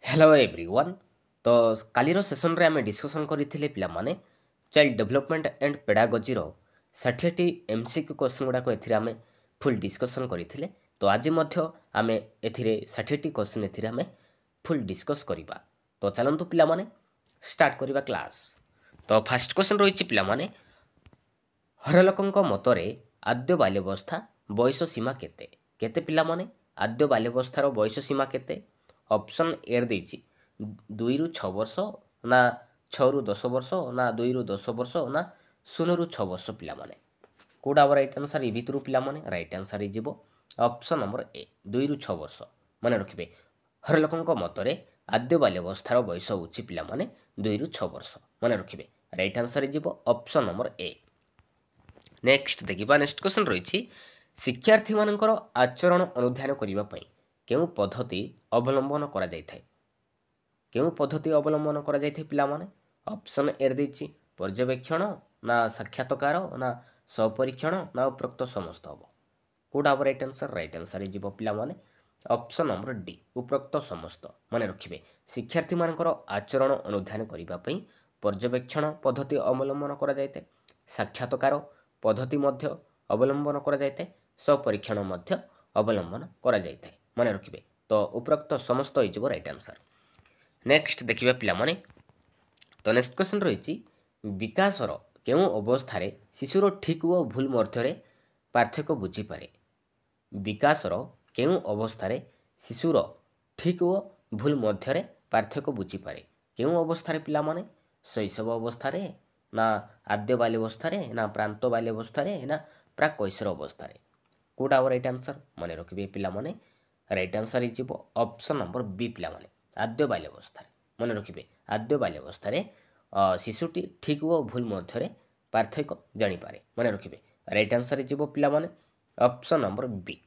Hello everyone. तो कालीर session रे आमे डिस्कशन करथिले पिला माने चाइल्ड डेवलपमेंट एंड पेडागोजी रो 60टी एमसीक्यू क्वेश्चन गुडा को एथिरे आमे फुल डिस्कशन करथिले। तो आज मध्य आमे एथिरे 60टी क्वेश्चन एथिरे आमे फुल डिस्कस करिबा। तो चलंतु पिला माने स्टार्ट करिबा क्लास। तो फर्स्ट क्वेश्चन रहिछि पिला माने हरलोकଙ୍କ मतरे आद्य बाल्यावस्था बयस सीमा केते केते पिला माने आद्य बाल्यावस्थार बयस सीमा केते? ऑप्शन ए देछि 2 रु 6 वर्ष ना 6 रु 10 वर्ष ना 2 रु 10 वर्ष ना 0 रु 6 वर्ष पिला माने कोडा राइट आंसर ए भितरु पिला माने राइट आंसर हे जिवो ऑप्शन नंबर ए 2 रु 6 वर्ष माने रखिबे। हरलोकଙ୍କ मतरे आद्य बाल्यावस्थार बयस होछि पिला माने 2 रु 6 वर्ष माने रखिबे राइट आंसर हे जिवो ऑप्शन नंबर ए। नेक्स्ट देखिबा नेक्स्ट क्वेश्चन रहिछि शिक्षार्थी मानकर आचरण अनुध्यान करिबा पई केउ पद्धति अवलंबन करा जायथाय केउ पद्धति अवलंबन करा जायथाय पिला माने? ऑप्शन ए देछि पर्यवेक्षण ना साक्षात्कार ना स्वपरीक्षण ना उपरोक्त समस्त हबो कोडा राइट आंसर जिवो पिला माने ऑप्शन नंबर डी उपरोक्त समस्त माने रखिबे। शिक्षार्थी मानकर आचरण अनुध्यान करिबा पई पर्यवेक्षण पद्धति अवलंबन करा जायते साक्षात्कार पद्धति मध्य अवलंबन करा जायते स्वपरीक्षण मध्य अवलंबन करा जायते माने रखिबे। तो उपरोक्त समस्त हो राइट आंसर। नेक्स्ट देखिबा पिला माने तो नेक्स्ट क्वेश्चन रहिछि विकासर केउ अवस्था रे शिशुर ठीक व भूल मध्य पार्थक्य बुझी पारे विकासर केउ अवस्था रे शिशुर ठीक व भूल मध्य पार्थक्य बुझी पारे केउ अवस्था रे पिला माने शैशव अवस्था रे ना आद्य बाल्यावस्था रे ना प्रांत बाल्यावस्था रे ना प्राक कैशोर अवस्था रे कोडा राइट आंसर माने रखिबे पिला माने राइट आंसर हे जिवो ऑप्शन नंबर बी पिला माने आद्य बाल्यावस्था मन रखिबे आद्य बाल्यावस्था शिशुटी ठीक व भूल मध्य पार्थक्य जानी पारे मन रखिबे राइट आंसर जीवो पिला माने ऑप्शन नंबर बी।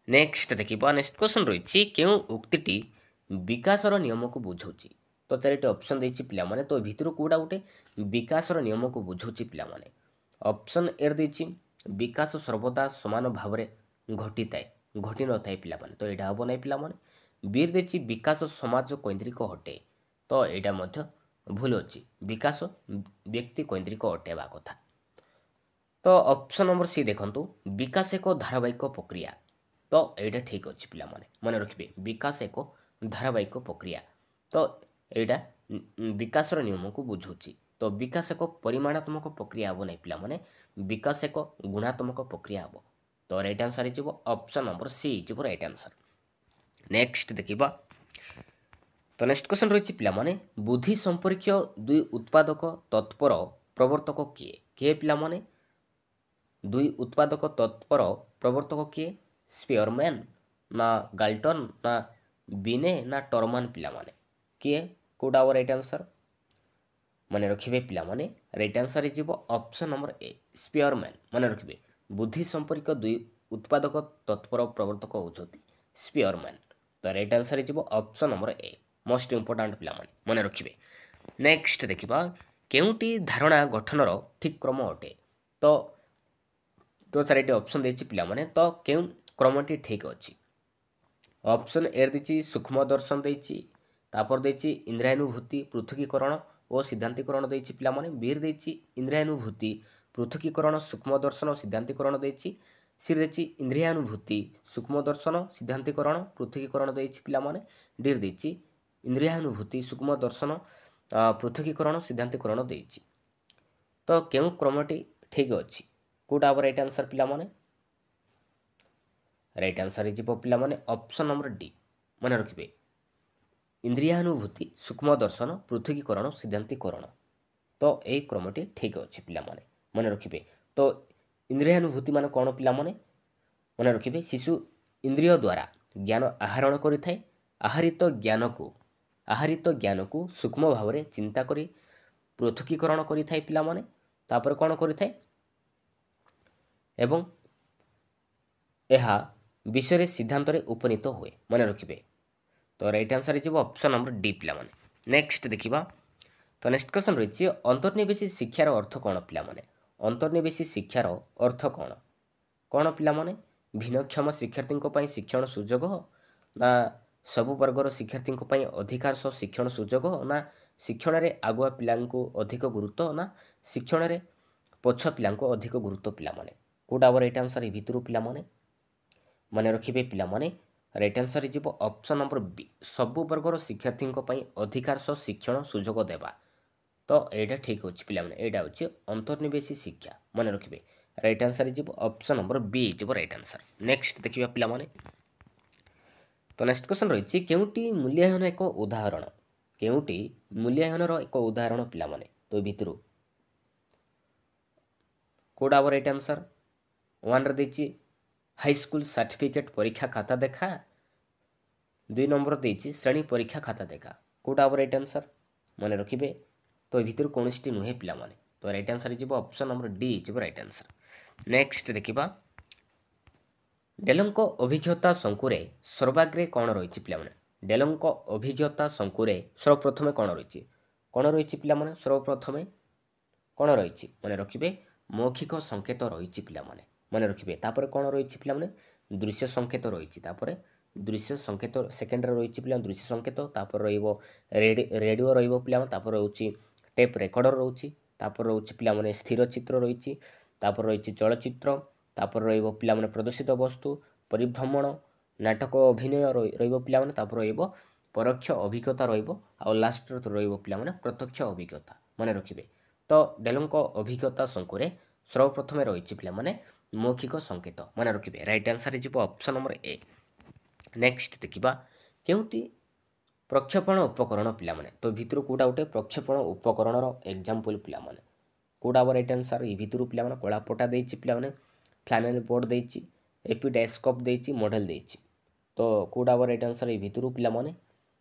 नेक्स्ट देखिबा नेक्स्ट क्वेश्चन रहिछि केउ उक्तिटी विकासर नियम को बुझौछि तो चारिटे ऑप्शन देछि पिला माने तो भितरु कोडा उठे विकासर नियम को बुझौछि पिला माने? ऑप्शन ए देछि विकास सर्वदा समान भाव रे घटिताय घटी न थाय पिला माने तो एटा हबो नै पिला माने। बीर देछि विकास समाज केन्द्रिक हटे तो एटा मध्य भूल अछि विकास व्यक्ति केन्द्रिक हटेबा कथा। तो ऑप्शन नंबर सी देखंतु विकास एक धारावाहिक प्रक्रिया तो एटा ठीक अछि पिला माने मन रखिबे विकास एक धारावाहिक प्रक्रिया तो एटा विकासर नियम को बुझौछि तो विकास एक परिमाणात्मक प्रक्रिया हबो नै पिला माने विकास एक गुणात्मक प्रक्रिया हबो तो राइट आंसर हिजो ऑप्शन नंबर सी हिजो राइट आंसर। नेक्स्ट देखिबा तो नेक्स्ट क्वेश्चन रही पिला माने बुद्धि संपर्क दुई उत्पादक तत्पर प्रवर्तक किए किए पिला माने दुई उत्पादक तत्पर प्रवर्तक किए स्पियरमैन ना गाल्टन ना बिने ना टर्मान पिला माने किए कोडा राइट आंसर माने रखिबे पिला माने राइट आंसर हे जिवो ऑप्शन नंबर ए स्पियरमैन माने रखिबे बुद्धि संपर्क दुई उत्पादक तत्पर प्रवर्तक होउछथि स्पियरमैन तो राइट आंसर हे जिवो option number a most important पिला माने मन रखिबे। नेक्स्ट देखिबा केउटी धारणा गठनर ठीक क्रम अटे तो तो चारिटी ऑप्शन देछि पिला माने तो केउ क्रमटी ठीक अछि? ऑप्शन ए देछि सूक्ष्म दर्शन देछि तापर देछि इंद्रियानुभूति पृथकीकरण और सिद्धांतीकरण देछि पिला माने बीर देछि इंद्रियानुभूति पृथकीकरण सूक्ष्म दर्शन सिद्धांतीकरण देछि सी देछि इंद्रियानुभूति सूक्ष्म दर्शन सिद्धांतीकरण पृथकीकरण देछि पिला माने डीर देछि इंद्रियानुभूति सूक्ष्म दर्शन पृथकीकरण सिद्धांतीकरण देछि तो केउ क्रमटी ठीक अछि कोडा राइट आंसर पिला माने राइट आंसर हे जिवो पिला माने ऑप्शन नंबर डी माने रखिबे इंद्रियानुभूति सूक्ष्म दर्शन पृथकीकरण सिद्धांतीकरण तो ए क्रमटी ठीक अछि पिला माने माने रखिबे। तो इंद्रियानुभूति माने कोन पिला माने माने रखिबे शिशु इंद्रिय द्वारा ज्ञान आहरण करिथाय आहरित ज्ञान को सूक्ष्म भाव में चिंता करी पृथकीकरण करिथाय पिला माने तापर कोन करिथाय एवं एहा विषय सिद्धांत रे उपनीत हुए माने रखिबे तो राइट आंसर हे जिवो ऑप्शन नंबर डी पिला माने। नेक्स्ट देखिबा तो नेक्स्ट क्वेश्चन रहिछि अंतर्निवेशी शिक्षार अर्थ कोन पिला माने अंतर्निवेशी शिक्षार अर्थ कोन कोन पिला माने भिन्नक्षम शिक्षार्थी पई शिक्षण सुजोग ना ସବୁ ବର୍ଗର ଶିକ୍ଷାର୍ଥୀଙ୍କ ପାଇଁ ଅଧିକାର ସହ ଶିକ୍ଷଣ ସୁଯୋଗ ନା ଶିକ୍ଷଣରେ ଆଗୁଆ ପିଲାଙ୍କୁ ଅଧିକ ଗୁରୁତ୍ୱ ନା ଶିକ୍ଷଣରେ ପଛୁଆ ପିଲାଙ୍କୁ ଅଧିକ ଗୁରୁତ୍ୱ ପିଲାମାନେ କେଉଁଟା ହେବ ରାଇଟ୍ ଆନ୍ସର୍ ଏ ଭିତରୁ ପିଲାମାନେ ମନେ ରଖିବେ ପିଲାମାନେ ରାଇଟ୍ ଆନ୍ସର୍ ଯିବ ଅପସନ୍ ନମ୍ବର ବି ସବୁ ବର୍ଗର ଶିକ୍ଷାର୍ଥୀଙ୍କ ପାଇଁ ଅଧିକାର ସହ ଶିକ୍ଷଣ ସୁଯୋଗ ଦେବା ତ ଏଇଟା ଠିକ୍ ଅଛି ପିଲାମାନେ ଏଇଟା ହେଉଛି ଅନ୍ତର୍ନିବେଶୀ ଶିକ୍ଷା ମନେ ରଖିବେ ରାଇଟ୍ ଆନ୍ସର୍ ଯିବ ଅପସନ୍ ନମ୍ବର ବି ଯିବ ରାଇଟ୍ ଆନ୍ସର୍ ନେକ୍ସଟ ଦେଖିବା ପିଲାମାନେ ତ ନେକ୍ସଟ କ୍ୱେଶ୍ଚନ୍ ରହିଛି କେଉଁଟି ମୂଲ୍ୟାୟନ ଏକ ଉଦାହରଣ କେଉଁଟି ମୂଲ୍ୟାୟନର ଏକ ଉଦାହରଣ ପିଲାମାନେ ତ ଭିତରୁ କେଉଁଟା ହେବ ରାଇଟ୍ ଆନ୍ସର୍ ୱାନ୍ରେ ଦେଇଛି ହାଇସ୍କୁଲ ସାର୍ଟିଫିକେଟ୍ ପରୀକ୍ଷା ଖାତା ଦେଖା 2 ନମ୍ବର ଦେଇଛି ଶ୍ରେଣୀ ପରୀକ୍ଷା ଖାତା ଦେଖା କେଉଁଟା ହେବ ରାଇଟ୍ ଆନ୍ସର୍ ମନେ ରଖିବେ ତ ଏ ଭିତରୁ କୌଣସିଟି ନୁହେଁ ପିଲାମାନେ ତ ରାଇଟ୍ ଆନ୍ସର୍ ଯିବ ଅପସନ୍ ନମ୍ବର ଡି ଯିବ ରାଇଟ୍ ଆନ୍ସର୍ ନେକ୍ସଟ ଦେଖିବା ଡେଲଙ୍କ ଅଭିଜ୍ଞତା ଶଙ୍କୁରେ ସର୍ବାଗ୍ରେ କ'ଣ ରହିଛି ପିଲାମାନେ ଡେଲଙ୍କ ଅଭିଜ୍ଞତା ଶଙ୍କୁରେ ସର୍ବପ୍ରଥମେ କ'ଣ ରହିଛି ପିଲାମାନେ ସର୍ବପ୍ରଥମେ କ'ଣ ରହିଛି ମନେ ରଖିବେ ମୌଖିକ ସଂକେତ ରହିଛି ପିଲାମାନେ ମନେ ରଖିବେ ତାପରେ କ'ଣ ରହିଛି ପିଲାମାନେ ଦୃଶ୍ୟ ସଂକେତ ରହିଛି ତାପରେ ଦୃଶ୍ୟ ସଂକେତ ସେକେଣ୍ଡରେ ରହିଛି ପିଲା ଦୃଶ୍ୟ ସଂକେତ ତାପରେ ରହିବ ରେଡ଼ିଓ ରହିବ ପିଲାମାନେ ତାପରେ ରହୁଛି ଟେପ୍ ରେକର୍ଡ଼ର ରହୁଛି ତାପରେ ରହୁଛି ପିଲାମାନେ ସ୍ଥିର ଚିତ୍ର ରହିଛି ତାପରେ ରହିଛି ଚଳଚ୍ଚିତ୍ର ତାପରେ ରହିବ ପିଲାମାନେ ପ୍ରଦର୍ଶିତ ବସ୍ତୁ ପରିଭ୍ରମଣ ନାଟକ ଅଭିନୟ ରହିବ ପିଲାମାନେ ତାପରେ ରହିବ ପରୋକ୍ଷ ଅଭିଜ୍ଞତା ରହିବ ଆଉ ଲାଷ୍ଟରେ ରହିବ ପିଲାମାନେ ପ୍ରତ୍ୟକ୍ଷ ଅଭିଜ୍ଞତା ମନେ ରଖିବେ ତ ଡେଲଙ୍କ ଅଭିଜ୍ଞତା ଶଙ୍କୁରେ ସର୍ବପ୍ରଥମେ ରହିଛି ପିଲାମାନେ ମୌଖିକ ସଂକେତ ମନେ ରଖିବେ ରାଇଟ୍ ଆନ୍ସର୍ ଯିବ ଅପସନ୍ ନମ୍ବର ଏ ନେକ୍ସଟ ଦେଖିବା କେଉଁଟି ପ୍ରକ୍ଷେପଣ ଉପକରଣ ପିଲାମାନେ ତ ଭିତରୁ କେଉଁଟା ଗୋଟେ ପ୍ରକ୍ଷେପଣ ଉପକରଣର ଏକ୍ଜାମ୍ପଲ୍ ପିଲାମାନେ କେଉଁଟା ହେବ ରାଇଟ୍ ଆନ୍ସର୍ ଏ ଭିତରୁ ପିଲାମାନେ କଳାପଟା ଦେଇଛି ପିଲାମାନେ ଫ୍ଲାନେଲ୍ ବୋର୍ଡ଼ ଦେଇଛି ଏପିଡାଇସ୍କୋପ୍ ଦେଇଛି ମଡେଲ୍ ଦେଇଛି ତ କେଉଁଟା ହେବ ରାଇଟ୍ ଆନ୍ସର୍ ଏ ଭିତରୁ ପିଲାମାନେ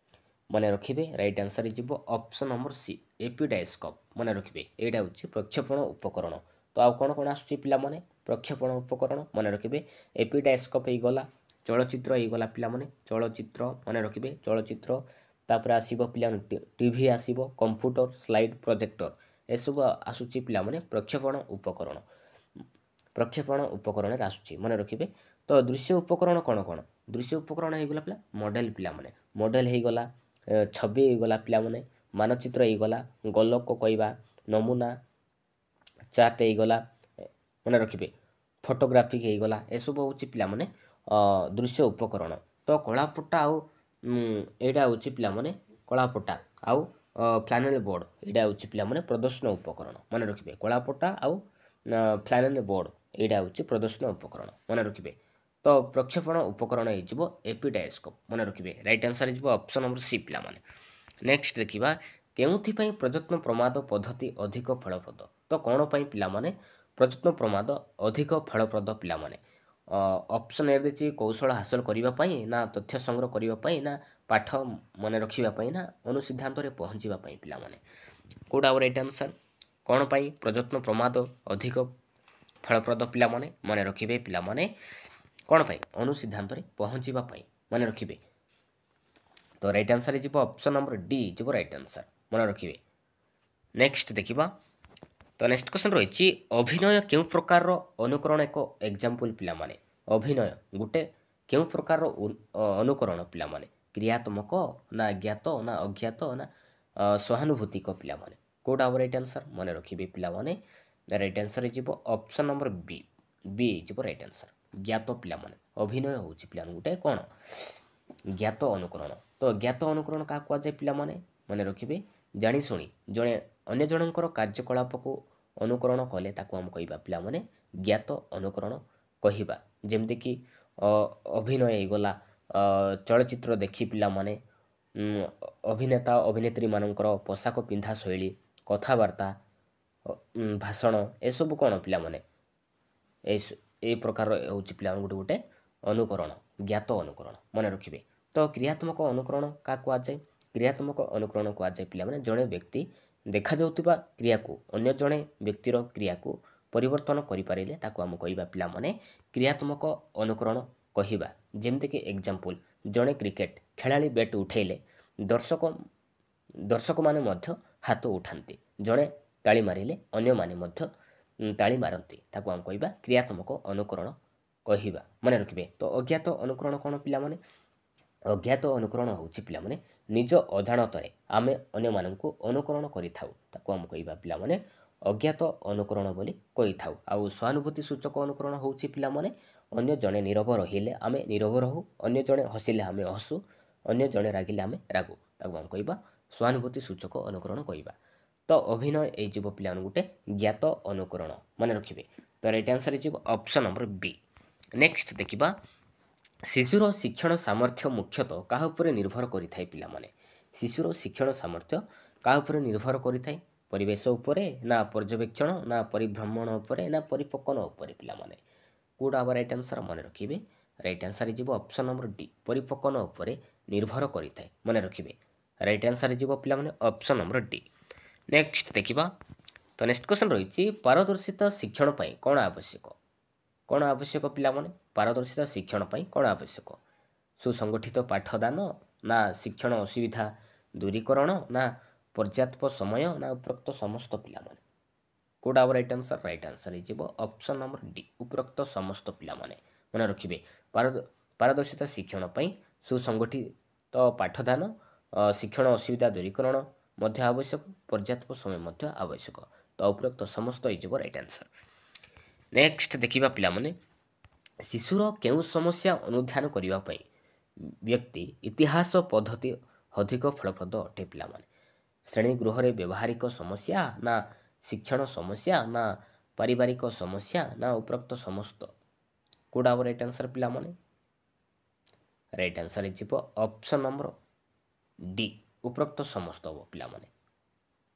ମନେ ରଖିବେ ରାଇଟ୍ ଆନ୍ସର୍ ଯିବ ଅପସନ୍ ନମ୍ବର ସି ଏପିଡାଇସ୍କୋପ୍ ମନେ ରଖିବେ ଏଇଟା ହେଉଛି ପ୍ରକ୍ଷେପଣ ଉପକରଣ ତ ଆଉ କ'ଣ କ'ଣ ଆସୁଛି ପିଲାମାନେ ପ୍ରକ୍ଷେପଣ ଉପକରଣ ମନେ ରଖିବେ ଏପିଡାଇସ୍କୋପ୍ ହେଇଗଲା ଚଳଚ୍ଚିତ୍ର ହେଇଗଲା ପିଲାମାନେ ଚଳଚ୍ଚିତ୍ର ମନେ ରଖିବେ ଚଳଚ୍ଚିତ୍ର ତାପରେ ଆସିବ ପିଲାମାନେ ଟିଭି ଆସିବ କମ୍ପ୍ୟୁଟର ସ୍ଲାଇଡ୍ ପ୍ରୋଜେକ୍ଟର ଏସବୁ ଆସୁଛି ପିଲାମାନେ ପ୍ରକ୍ଷେପଣ ଉପକରଣରେ ଆସୁଛି ମନେ ରଖିବେ ତ ଦୃଶ୍ୟ ଉପକରଣ କ'ଣ ଦୃଶ୍ୟ ଉପକରଣ ହେଇଗଲା ପିଲା ମଡେଲ୍ ପିଲାମାନେ ମଡେଲ୍ ହେଇଗଲା ଛବି ହେଇଗଲା ପିଲାମାନେ ମାନଚିତ୍ର ହେଇଗଲା ଗୋଲକ କହିବା ନମୁନା ଚାର୍ଟ ହେଇଗଲା ମନେ ରଖିବେ ଫଟୋଗ୍ରାଫିକ୍ ହେଇଗଲା ଏସବୁ ହେଉଛି ପିଲାମାନେ ଦୃଶ୍ୟ ଉପକରଣ ତ କଳାପଟା ଆଉ ଏଇଟା ହେଉଛି ପିଲାମାନେ କଳାପଟା ଆଉ ଫ୍ଲାନେଲ୍ ବୋର୍ଡ଼ ଏଇଟା ହେଉଛି ପିଲାମାନେ ପ୍ରଦର୍ଶନ ଉପକରଣ ମନେ ରଖିବେ କଳାପଟା ଆଉ ଫ୍ଲାନେଲ୍ ବୋର୍ଡ଼ ଏଇଟା ହେଉଛି ପ୍ରଦର୍ଶନ ଉପକରଣ ମନେ ରଖିବେ ତ ପ୍ରକ୍ଷେପଣ ଉପକରଣ ହେଇଯିବ ଏପିଡାଇସ୍କୋପ୍ ମନେ ରଖିବେ ରାଇଟ୍ ଆନ୍ସର୍ ହେଇଯିବ ଅପସନ୍ ନମ୍ବର ସି ପିଲାମାନେ ନେକ୍ସଟ ଦେଖିବା କେଉଁଥିପାଇଁ ପ୍ରଯତ୍ନ ପ୍ରମାଦ ପଦ୍ଧତି ଅଧିକ ଫଳପ୍ରଦ ତ କ'ଣ ପାଇଁ ପିଲାମାନେ ପ୍ରଯତ୍ନ ପ୍ରମାଦ ଅଧିକ ଫଳପ୍ରଦ ପିଲାମାନେ ଅପସନ୍ ଏ ଦେଇଛି କୌଶଳ ହାସଲ କରିବା ପାଇଁ ନା ତଥ୍ୟ ସଂଗ୍ରହ କରିବା ପାଇଁ ନା ପାଠ ମନେ ରଖିବା ପାଇଁ ନା ଅନୁସିଦ୍ଧାନ୍ତରେ ପହଞ୍ଚିବା ପାଇଁ ପିଲାମାନେ କେଉଁଟା ହେବ ରାଇଟ୍ ଆନ୍ସର୍ କ'ଣ ପାଇଁ ପ୍ରଯତ୍ନ ପ୍ରମାଦ ଅଧିକ ଫଳପ୍ରଦ ପିଲାମାନେ ମନେ ରଖିବେ ପିଲାମାନେ କ'ଣ ପାଇଁ ଅନୁସିଦ୍ଧାନ୍ତରେ ପହଞ୍ଚିବା ପାଇଁ ମନେ ରଖିବେ ତ ରାଇଟ୍ ଆନ୍ସର୍ ଯିବ ଅପସନ୍ ନମ୍ବର ଡି ଯିବ ରାଇଟ୍ ଆନ୍ସର୍ ମନେ ରଖିବେ ନେକ୍ସଟ ଦେଖିବା ତ ନେକ୍ସଟ କ୍ୱେଶ୍ଚନ୍ ରହିଛି ଅଭିନୟ କେଉଁ ପ୍ରକାରର ଅନୁକରଣ ଏକ ଏକ୍ଜାମ୍ପଲ୍ ପିଲାମାନେ ଅଭିନୟ ଗୋଟେ କେଉଁ ପ୍ରକାରର ଅନୁକରଣ ପିଲାମାନେ କ୍ରିୟାତ୍ମକ ନା ଜ୍ଞାତ ନା ଅଜ୍ଞାତ ନା ସହାନୁଭୂତିକ ପିଲାମାନେ କେଉଁଟା ହେବ ରାଇଟ୍ ଆନ୍ସର୍ ମନେ ରଖିବେ ପିଲାମାନେ ରାଇଟ୍ ଆନ୍ସର୍ ଯିବ ଅପସନ୍ ନମ୍ବର ବି ଯିବ ରାଇଟ୍ ଆନ୍ସର୍ ଜ୍ଞାତ ପିଲାମାନେ ଅଭିନୟ ହେଉଛି ପିଲାମାନେ ଗୋଟେ କ'ଣ ଜ୍ଞାତ ଅନୁକରଣ ତ ଜ୍ଞାତ ଅନୁକରଣ କାହା କୁହାଯାଏ ପିଲାମାନେ ମନେ ରଖିବେ ଜାଣିଶୁଣି ଜଣେ ଅନ୍ୟ ଜଣଙ୍କର କାର୍ଯ୍ୟକଳାପକୁ ଅନୁକରଣ କଲେ ତାକୁ ଆମେ କହିବା ପିଲାମାନେ ଜ୍ଞାତ ଅନୁକରଣ କହିବା ଯେମିତିକି ଅଭିନୟ ହେଇଗଲା ଚଳଚ୍ଚିତ୍ର ଦେଖି ପିଲାମାନେ ଅଭିନେତା ଅଭିନେତ୍ରୀମାନଙ୍କର ପୋଷାକ ପିନ୍ଧା ଶୈଳୀ କଥାବାର୍ତ୍ତା ଭାଷଣ ଏସବୁ କ'ଣ ପିଲାମାନେ এই ପ୍ରକାର ହେଉଛି ପିଲାମାନେ ଗୋଟେ ଅନୁକରଣ ଜ୍ଞାତ ଅନୁକରଣ ମନେ ରଖିବେ ତ କ୍ରିୟାତ୍ମକ ଅନୁକରଣ କାହା କୁହାଯାଏ କ୍ରିୟାତ୍ମକ ଅନୁକରଣ କୁହାଯାଏ ପିଲାମାନେ ଜଣେ ବ୍ୟକ୍ତି ଦେଖାଯାଉଥିବା କ୍ରିୟାକୁ ଅନ୍ୟ ଜଣେ ବ୍ୟକ୍ତିର କ୍ରିୟାକୁ ପରିବର୍ତ୍ତନ କରିପାରିଲେ ତାକୁ ଆମେ କହିବା ପିଲାମାନେ କ୍ରିୟାତ୍ମକ ଅନୁକରଣ କହିବା ଯେମିତିକି ଏକ୍ଜାମ୍ପଲ୍ ଜଣେ କ୍ରିକେଟ ଖେଳାଳି ବ୍ୟାଟ୍ ଉଠାଇଲେ ଦର୍ଶକମାନେ ମଧ୍ୟ ହାତ ଉଠାନ୍ତି ଜଣେ ତାଳି ମାରିଲେ ଅନ୍ୟମାନେ ମଧ୍ୟ ତାଳି ମାରନ୍ତି ତାକୁ ଆମେ କହିବା କ୍ରିୟାତ୍ମକ ଅନୁକରଣ କହିବା ମନେ ରଖିବେ ତ ଅଜ୍ଞାତ ଅନୁକରଣ କ'ଣ ପିଲାମାନେ ଅଜ୍ଞାତ ଅନୁକରଣ ହେଉଛି ପିଲାମାନେ ନିଜ ଅଜାଣତରେ ଆମେ ଅନ୍ୟମାନଙ୍କୁ ଅନୁକରଣ କରିଥାଉ, ତାକୁ ଆମେ କହିବା ପିଲାମାନେ ଅଜ୍ଞାତ ଅନୁକରଣ ବୋଲି କହିଥାଉ। ଆଉ ସହାନୁଭୂତି ସୂଚକ ଅନୁକରଣ ହେଉଛି ପିଲାମାନେ ଅନ୍ୟ ଜଣେ ନୀରବ ରହିଲେ ଆମେ ନୀରବ ରହୁ, ଅନ୍ୟ ଜଣେ ହସିଲେ ଆମେ ହସୁ, ଅନ୍ୟ ଜଣେ ରାଗିଲେ ଆମେ ରାଗୁ, ତାକୁ ଆମେ କହିବା ସହାନୁଭୂତି ସୂଚକ ଅନୁକରଣ କହିବା। ତ ଅଭିନୟ ହେଇଯିବ ପିଲାମାନେ ଗୋଟେ ଜ୍ଞାତ ଅନୁକରଣ, ମନେ ରଖିବେ। ତ ରାଇଟ୍ ଆନ୍ସର୍ ହେଇଯିବ ଅପସନ୍ ନମ୍ବର ବି। ନେକ୍ସଟ ଦେଖିବା, ଶିଶୁର ଶିକ୍ଷଣ ସାମର୍ଥ୍ୟ ମୁଖ୍ୟତଃ କାହା ଉପରେ ନିର୍ଭର କରିଥାଏ ପିଲାମାନେ? ଶିଶୁର ଶିକ୍ଷଣ ସାମର୍ଥ୍ୟ କାହା ଉପରେ ନିର୍ଭର କରିଥାଏ? ପରିବେଶ ଉପରେ, ନା ପର୍ଯ୍ୟବେକ୍ଷଣ, ନା ପରିଭ୍ରମଣ ଉପରେ, ନା ପରିପକ୍ୱନ ଉପରେ ପିଲାମାନେ? କେଉଁଟା ହେବ ରାଇଟ୍ ଆନ୍ସର୍? ମନେ ରଖିବେ ରାଇଟ୍ ଆନ୍ସର୍ ହେଇଯିବ ଅପସନ୍ ନମ୍ବର ଡି, ପରିପକ୍ୱନ ଉପରେ ନିର୍ଭର କରିଥାଏ, ମନେ ରଖିବେ। ରାଇଟ୍ ଆନ୍ସର୍ ହେଇଯିବ ପିଲାମାନେ ଅପସନ୍ ନମ୍ବର ଡି। ନେକ୍ସଟ ଦେଖିବା, ତ ନେକ୍ସଟ କ୍ୱେଶ୍ଚନ୍ ରହିଛି, ପାରଦର୍ଶିତା ଶିକ୍ଷଣ ପାଇଁ କ'ଣ ଆବଶ୍ୟକ? କ'ଣ ଆବଶ୍ୟକ ପିଲାମାନେ? ପାରଦର୍ଶିତା ଶିକ୍ଷଣ ପାଇଁ କ'ଣ ଆବଶ୍ୟକ? ସୁସଂଗଠିତ ପାଠଦାନ, ନା ଶିକ୍ଷଣ ଅସୁବିଧା ଦୂରୀକରଣ, ନା ପର୍ଯ୍ୟାପ୍ତ ସମୟ, ନା ଉପରୋକ୍ତ ସମସ୍ତ ପିଲାମାନେ? କେଉଁଟା ହେବ ରାଇଟ୍ ଆନ୍ସର୍? ରାଇଟ୍ ଆନ୍ସର୍ ହେଇଯିବ ଅପସନ୍ ନମ୍ବର ଡି, ଉପରୋକ୍ତ ସମସ୍ତ ପିଲାମାନେ, ମନେ ରଖିବେ। ପାରଦର୍ଶିତା ଶିକ୍ଷଣ ପାଇଁ ସୁସଂଗଠିତ ପାଠଦାନ, ଶିକ୍ଷଣ ଅସୁବିଧା ଦୂରୀକରଣ ମଧ୍ୟ ଆବଶ୍ୟକ, ପର୍ଯ୍ୟାପ୍ତ ସମୟ ମଧ୍ୟ ଆବଶ୍ୟକ। ତ ଉପରୋକ୍ତ ସମସ୍ତ ହେଇଯିବ ରାଇଟ୍ ଆନ୍ସର୍। ନେକ୍ସଟ ଦେଖିବା ପିଲାମାନେ, ଶିଶୁର କେଉଁ ସମସ୍ୟା ଅନୁଧ୍ୟାନ କରିବା ପାଇଁ ବ୍ୟକ୍ତି ଇତିହାସ ପଦ୍ଧତି ଅଧିକ ଫଳପ୍ରଦ ଅଟେ ପିଲାମାନେ? ଶ୍ରେଣୀ ଗୃହରେ ବ୍ୟବହାରିକ ସମସ୍ୟା, ନା ଶିକ୍ଷଣ ସମସ୍ୟା, ନା ପାରିବାରିକ ସମସ୍ୟା, ନା ଉପରୋକ୍ତ ସମସ୍ତ? କେଉଁଟା ହେବ ରାଇଟ୍ ଆନ୍ସର୍ ପିଲାମାନେ? ରାଇଟ୍ ଆନ୍ସର୍ ହେଇଯିବ ଅପସନ୍ ନମ୍ବର ଡି, ଉପରୋକ୍ତ ସମସ୍ତ ହେବ ପିଲାମାନେ।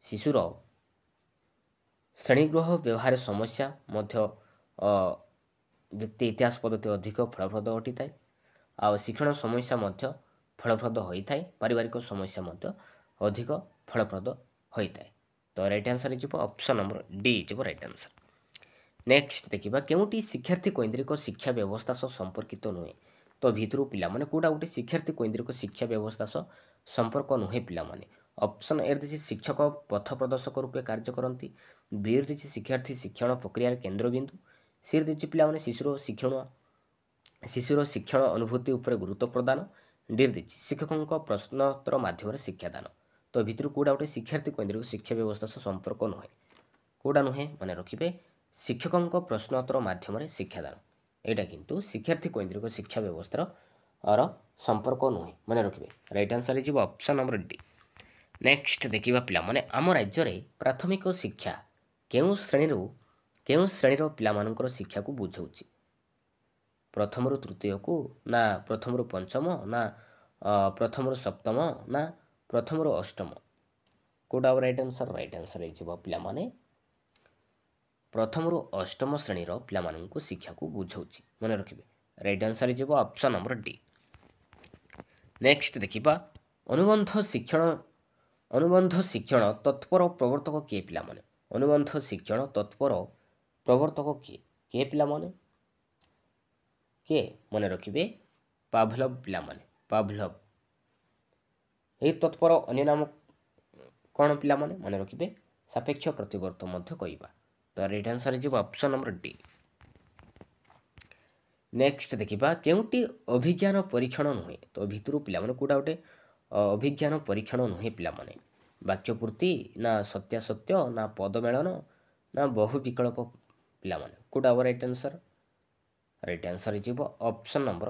ଶିଶୁର ଶ୍ରେଣୀଗୃହ ବ୍ୟବହାର ସମସ୍ୟା ମଧ୍ୟ ବ୍ୟକ୍ତି ଇତିହାସ ପଦ୍ଧତି ଅଧିକ ଫଳପ୍ରଦ ଅଟିଥାଏ, ଆଉ ଶିକ୍ଷଣ ସମସ୍ୟା ମଧ୍ୟ ଫଳପ୍ରଦ ହୋଇଥାଏ, ପାରିବାରିକ ସମସ୍ୟା ମଧ୍ୟ ଅଧିକ ଫଳପ୍ରଦ ହୋଇଥାଏ। ତ ରାଇଟ୍ ଆନ୍ସର୍ ହେଇଯିବ ଅପସନ୍ ନମ୍ବର ଡି ହେଇଯିବ ରାଇଟ୍ ଆନ୍ସର୍। ନେକ୍ସଟ ଦେଖିବା, କେଉଁଟି ଶିକ୍ଷାର୍ଥୀ କୈନ୍ଦ୍ରିକ ଶିକ୍ଷା ବ୍ୟବସ୍ଥା ସହ ସମ୍ପର୍କିତ ନୁହେଁ? ତ ଭିତରୁ ପିଲାମାନେ କେଉଁଟା ଗୋଟେ ଶିକ୍ଷାର୍ଥୀ କୈନ୍ଦ୍ରିକ ଶିକ୍ଷା ବ୍ୟବସ୍ଥା ସହ ସମ୍ପର୍କ ନୁହେଁ ପିଲାମାନେ? ଅପସନ୍ ଏ ଦେଇଛି ଶିକ୍ଷକ ପଥ ପ୍ରଦର୍ଶକ ରୂପେ କାର୍ଯ୍ୟ କରନ୍ତି, ବି ଦେଇଛି ଶିକ୍ଷାର୍ଥୀ ଶିକ୍ଷଣ ପ୍ରକ୍ରିୟାର କେନ୍ଦ୍ରବିନ୍ଦୁ, ସି ଦେଇଛି ପିଲାମାନେ ଶିଶୁର ଶିକ୍ଷଣ ଅନୁଭୂତି ଉପରେ ଗୁରୁତ୍ୱ ପ୍ରଦାନ, ଡି ଦେଇଛି ଶିକ୍ଷକଙ୍କ ପ୍ରଶ୍ନୋତ୍ତର ମାଧ୍ୟମରେ ଶିକ୍ଷାଦାନ। ତ ଭିତରୁ କେଉଁଟା ଗୋଟେ ଶିକ୍ଷାର୍ଥୀ କୈନ୍ଦ୍ରିକ ଶିକ୍ଷା ବ୍ୟବସ୍ଥା ସହ ସମ୍ପର୍କ ନୁହେଁ? କେଉଁଟା ନୁହେଁ? ମନେ ରଖିବେ ଶିକ୍ଷକଙ୍କ ପ୍ରଶ୍ନୋତ୍ତର ମାଧ୍ୟମରେ ଶିକ୍ଷାଦାନ, ଏଇଟା କିନ୍ତୁ ଶିକ୍ଷାର୍ଥୀ କୈନ୍ଦ୍ରିକ ଶିକ୍ଷା ବ୍ୟବସ୍ଥାର ସମ୍ପର୍କ ନୁହେଁ, ମନେ ରଖିବେ। ରାଇଟ୍ ଆନ୍ସର୍ ହେଇଯିବ ଅପସନ୍ ନମ୍ବର ଡି। ନେକ୍ସଟ ଦେଖିବା ପିଲାମାନେ, ଆମ ରାଜ୍ୟରେ ପ୍ରାଥମିକ ଶିକ୍ଷା କେଉଁ ଶ୍ରେଣୀର ପିଲାମାନଙ୍କର ଶିକ୍ଷାକୁ ବୁଝାଉଛି? ପ୍ରଥମରୁ ତୃତୀୟକୁ, ନା ପ୍ରଥମରୁ ପଞ୍ଚମ, ନା ପ୍ରଥମରୁ ସପ୍ତମ, ନା ପ୍ରଥମରୁ ଅଷ୍ଟମ? କେଉଁଟା ହେବ ରାଇଟ୍ ଆନ୍ସର୍? ରାଇଟ୍ ଆନ୍ସର୍ ହେଇଯିବ ପିଲାମାନେ ପ୍ରଥମରୁ ଅଷ୍ଟମ ଶ୍ରେଣୀର ପିଲାମାନଙ୍କୁ ଶିକ୍ଷାକୁ ବୁଝାଉଛି, ମନେ ରଖିବେ। ରାଇଟ୍ ଆନ୍ସର୍ ହେଇଯିବ ଅପସନ୍ ନମ୍ବର ଡି। ନେକ୍ସଟ ଦେଖିବା, ଅନୁବନ୍ଧ ଶିକ୍ଷଣ ତତ୍ପର ପ୍ରବର୍ତ୍ତକ କିଏ ପିଲାମାନେ? ଅନୁବନ୍ଧ ଶିକ୍ଷଣ ତତ୍ପର ପ୍ରବର୍ତ୍ତକ କିଏ ପିଲାମାନେ? କିଏ? ମନେ ରଖିବେ ପାଭଲଭ ପିଲାମାନେ, ପାଭଲଭ। ଏହି ତତ୍ପର ଅନ୍ୟ ନାମ କ'ଣ ପିଲାମାନେ? ମନେ ରଖିବେ ସାପେକ୍ଷ ପ୍ରତିବର୍ତ୍ତ ମଧ୍ୟ କହିବା। ତ ରାଇଟ୍ ଆନ୍ସର୍ ହେଇଯିବ ଅପସନ୍ ନମ୍ବର ଡି। ନେକ୍ସଟ ଦେଖିବା, କେଉଁଟି ଅଭିଜ୍ଞାନ ପରୀକ୍ଷଣ ନୁହେଁ? ତ ଭିତରୁ ପିଲାମାନେ କେଉଁଟା ଗୋଟେ ଅଭିଜ୍ଞାନ ପରୀକ୍ଷଣ ନୁହେଁ ପିଲାମାନେ? ବାକ୍ୟପୂର୍ତ୍ତି, ନା ସତ୍ୟାସତ୍ୟ, ନା ପଦମେଳନ, ନା ବହୁ ବିକଳ୍ପ ପିଲାମାନେ? କେଉଁଟା ହେବ ରାଇଟ୍ ଆନ୍ସର୍? ରାଇଟ୍ ଆନ୍ସର୍ ହେଇଯିବ ଅପସନ୍ ନମ୍ବର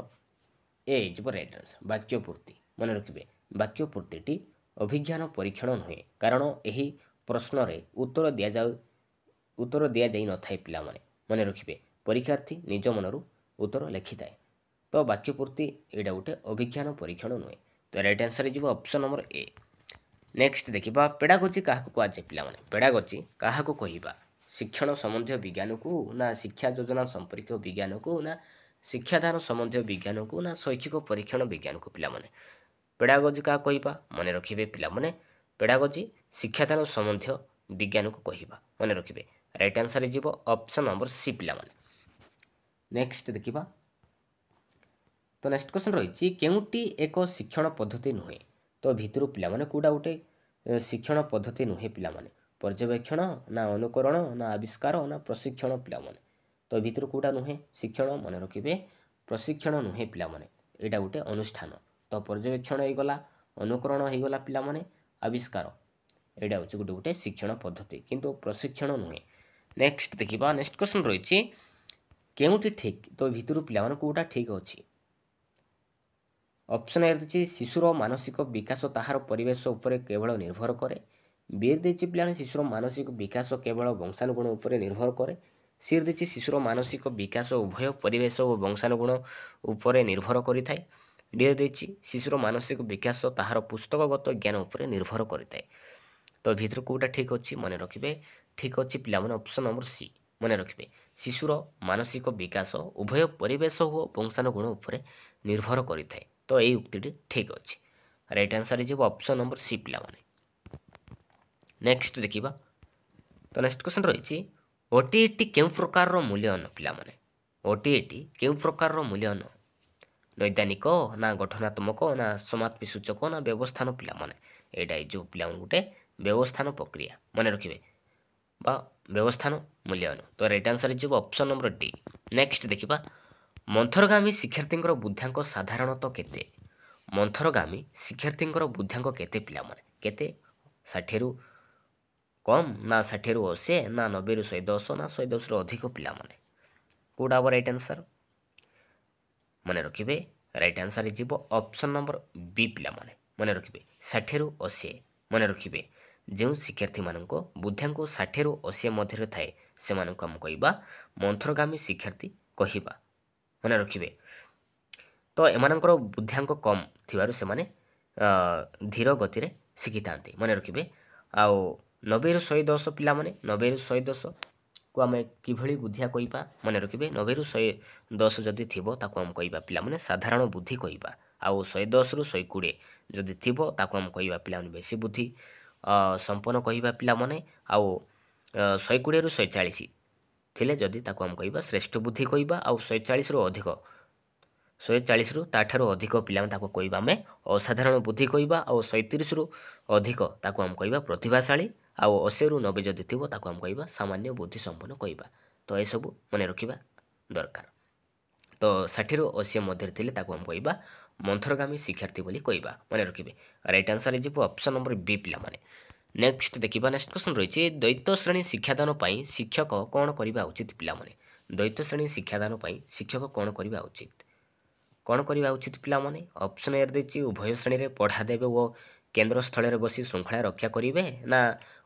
ଏ ହେଇଯିବ ରାଇଟ୍ ଆନ୍ସର୍, ବାକ୍ୟପୂର୍ତ୍ତି। ମନେ ରଖିବେ ବାକ୍ୟପୂର୍ତ୍ତିଟି ଅଭିଜ୍ଞାନ ପରୀକ୍ଷଣ ନୁହେଁ, କାରଣ ଏହି ପ୍ରଶ୍ନରେ ଉତ୍ତର ଦିଆଯାଇ ନଥାଏ ପିଲାମାନେ, ମନେ ରଖିବେ। ପରୀକ୍ଷାର୍ଥୀ ନିଜ ମନରୁ ଉତ୍ତର ଲେଖିଥାଏ। ତ ବାକ୍ୟପୂର୍ତ୍ତି ଏଇଟା ଗୋଟେ ଅଭିଜ୍ଞାନ ପରୀକ୍ଷଣ ନୁହେଁ। ତ ରାଇଟ୍ ଆନ୍ସର୍ ହେଇଯିବ ଅପସନ୍ ନମ୍ବର ଏ। ନେକ୍ସଟ ଦେଖିବା, ପେଡାଗୋଜି କାହାକୁ କୁହାଯାଏ ପିଲାମାନେ? ପେଡାଗୋଜି କାହାକୁ କହିବା? ଶିକ୍ଷଣ ସମ୍ବନ୍ଧୀୟ ବିଜ୍ଞାନକୁ, ନା ଶିକ୍ଷା ଯୋଜନା ସମ୍ପର୍କୀୟ ବିଜ୍ଞାନକୁ, ନା ଶିକ୍ଷାଦାନ ସମ୍ବନ୍ଧୀୟ ବିଜ୍ଞାନକୁ, ନା ଶୈକ୍ଷିକ ପରୀକ୍ଷଣ ବିଜ୍ଞାନକୁ ପିଲାମାନେ? ପେଡାଗୋଜି କାହା କହିବା? ମନେ ରଖିବେ ପିଲାମାନେ ପେଡାଗୋଜି ଶିକ୍ଷାଦାନ ସମ୍ବନ୍ଧୀୟ ବିଜ୍ଞାନକୁ କହିବା, ମନେ ରଖିବେ। ରାଇଟ୍ ଆନ୍ସର୍ ହେଇଯିବ ଅପସନ୍ ନମ୍ବର ସି ପିଲାମାନେ। ନେକ୍ସଟ ଦେଖିବା, ତ ନେକ୍ସଟ କ୍ୱେଶ୍ଚନ୍ ରହିଛି, କେଉଁଟି ଏକ ଶିକ୍ଷଣ ପଦ୍ଧତି ନୁହେଁ? ତ ଭିତରୁ ପିଲାମାନେ କେଉଁଟା ଗୋଟେ ଶିକ୍ଷଣ ପଦ୍ଧତି ନୁହେଁ ପିଲାମାନେ? ପର୍ଯ୍ୟବେକ୍ଷଣ, ନା ଅନୁକରଣ, ନା ଆବିଷ୍କାର, ନା ପ୍ରଶିକ୍ଷଣ ପିଲାମାନେ? ତ ଭିତରୁ କେଉଁଟା ନୁହେଁ ଶିକ୍ଷଣ? ମନେ ରଖିବେ ପ୍ରଶିକ୍ଷଣ ନୁହେଁ ପିଲାମାନେ, ଏଇଟା ଗୋଟେ ଅନୁଷ୍ଠାନ, तो पर्यवेक्षण होगला अनुकरण होगला पिलामाने आविष्कार एटा हूँ गोटे गोटे शिक्षण पद्धति किंतु प्रशिक्षण नुहे। नेक्स्ट देखा नेक्स्ट क्वेश्चन रही केउटी ठीक तो भितर पिला कौटा ठीक अच्छी ऑप्शन ए रही शिशुर मानसिक विकास ताहार परिवेश उपर केवल निर्भर करे। बी रही पिला शिशुर मानसिक विकास केवल वंशानुगुण उपर निर्भर करे। सी रही शिशुर मानसिक विकास उभय परिवेश और वंशानुगुण उपर निर्भर करें। डी रही शिशुर मानसिक विकास ताहार पुस्तकगत ज्ञान उपर निर्भर करें। तो भितर कौटा ठीक अच्छी मन रखिए ठीक अच्छी पिला ऑप्शन नंबर सी मन रखिए शिशुर मानसिक विकास उभय परिवेश और वंशानुगुण उपर निर्भर करें। तो यही उक्ति ठीक अच्छे राइट आंसर हो ऑप्शन नंबर सी पिला माने। नेक्स्ट देखिबा तो नेक्स्ट क्वेश्चन रही ओटीईटी केउ प्रकार मूल्यांकन पिला माने ओटीईटी केउ प्रकार मूल्यांकन नैदानिक ना गठनात्मक ना समाप्ति सूचक ना व्यवस्थान पिला माने एटा जो पिला गोटे व्यवस्थान प्रक्रिया मन रखिए बा व्यवस्थान मूल्यांकन। तो राइट आंसर हो ऑप्शन नंबर डी। नेक्स्ट देखिबा मंथरगामी शिक्षार्थी बुद्धांक साधारणतः केते मंथरगामी शिक्षार्थी बुद्धांक केते पिला माने केते 60 रु कम ना 60 रु 80 ना 90 रु 110 ना 110 रु अधिक पिला माने कौटा हम राइट आंसर मन रखिए राइट आंसर हो ऑप्शन नंबर बी पिला माने मन रखिए 60 रु 80 मन रखिए जो शिक्षार्थी मान बुद्धांक 60 रु 80 मध्य थाए से आम कहवा मंथरगामी शिक्षार्थी कहवा मन रखिए। तो एमानଙ୍କର बुद्धांक कम थिबारु से माने धीर गति रे शिखि थांती मन रखिए। आउ 90 रु 110 पिला माने 90 रु 110 को आम किभली बुद्धिया कहवा मन रखिए 90 रु 110 जदि थिबो ताको हम कहवा पिला माने साधारण बुद्धि कहवा। आउ 110 रु 120 जदि थिबो ताको हम कहवा पिला माने बेसी बुद्धि संपन्न कहवा पिला माने। आउ 120 रु 140 थिले जदि ताको हम कहवा श्रेष्ठ बुद्धि कहवा। आउ 140 रु अधिक 140 रु ताठारु अधिक पिला ताको कहवा आमे असाधारण बुद्धि कहवा। आउ 130 रु अधिक ताको हम कहवा प्रतिभाशाली। आउ 80 रु 90 जदि थिबो ताको हम कहवा सामान्य बुद्धि संपन्न कहवा। तो ए सब मन रखिबा दरकार। तो 60 रु 80 मध्य थिले ताको हम कहवा मंथरगामी शिक्षार्थी बोली कहवा मन रखिबे। Right answer is option number B पिला माने। नेक्स्ट देखिबा नेक्स्ट क्वेश्चन रही द्वैत श्रेणी शिक्षादान पई शिक्षक कौन करबा उचित पिला माने द्वैत श्रेणी शिक्षादान पई शिक्षक कौन करबा उचित कौन करबा उचित पिला माने। ऑप्शन ए देछि उभय श्रेणी रे पढ़ा देबे वो केंद्र स्थल रे बसी श्रृंखला रक्षा करिवे ना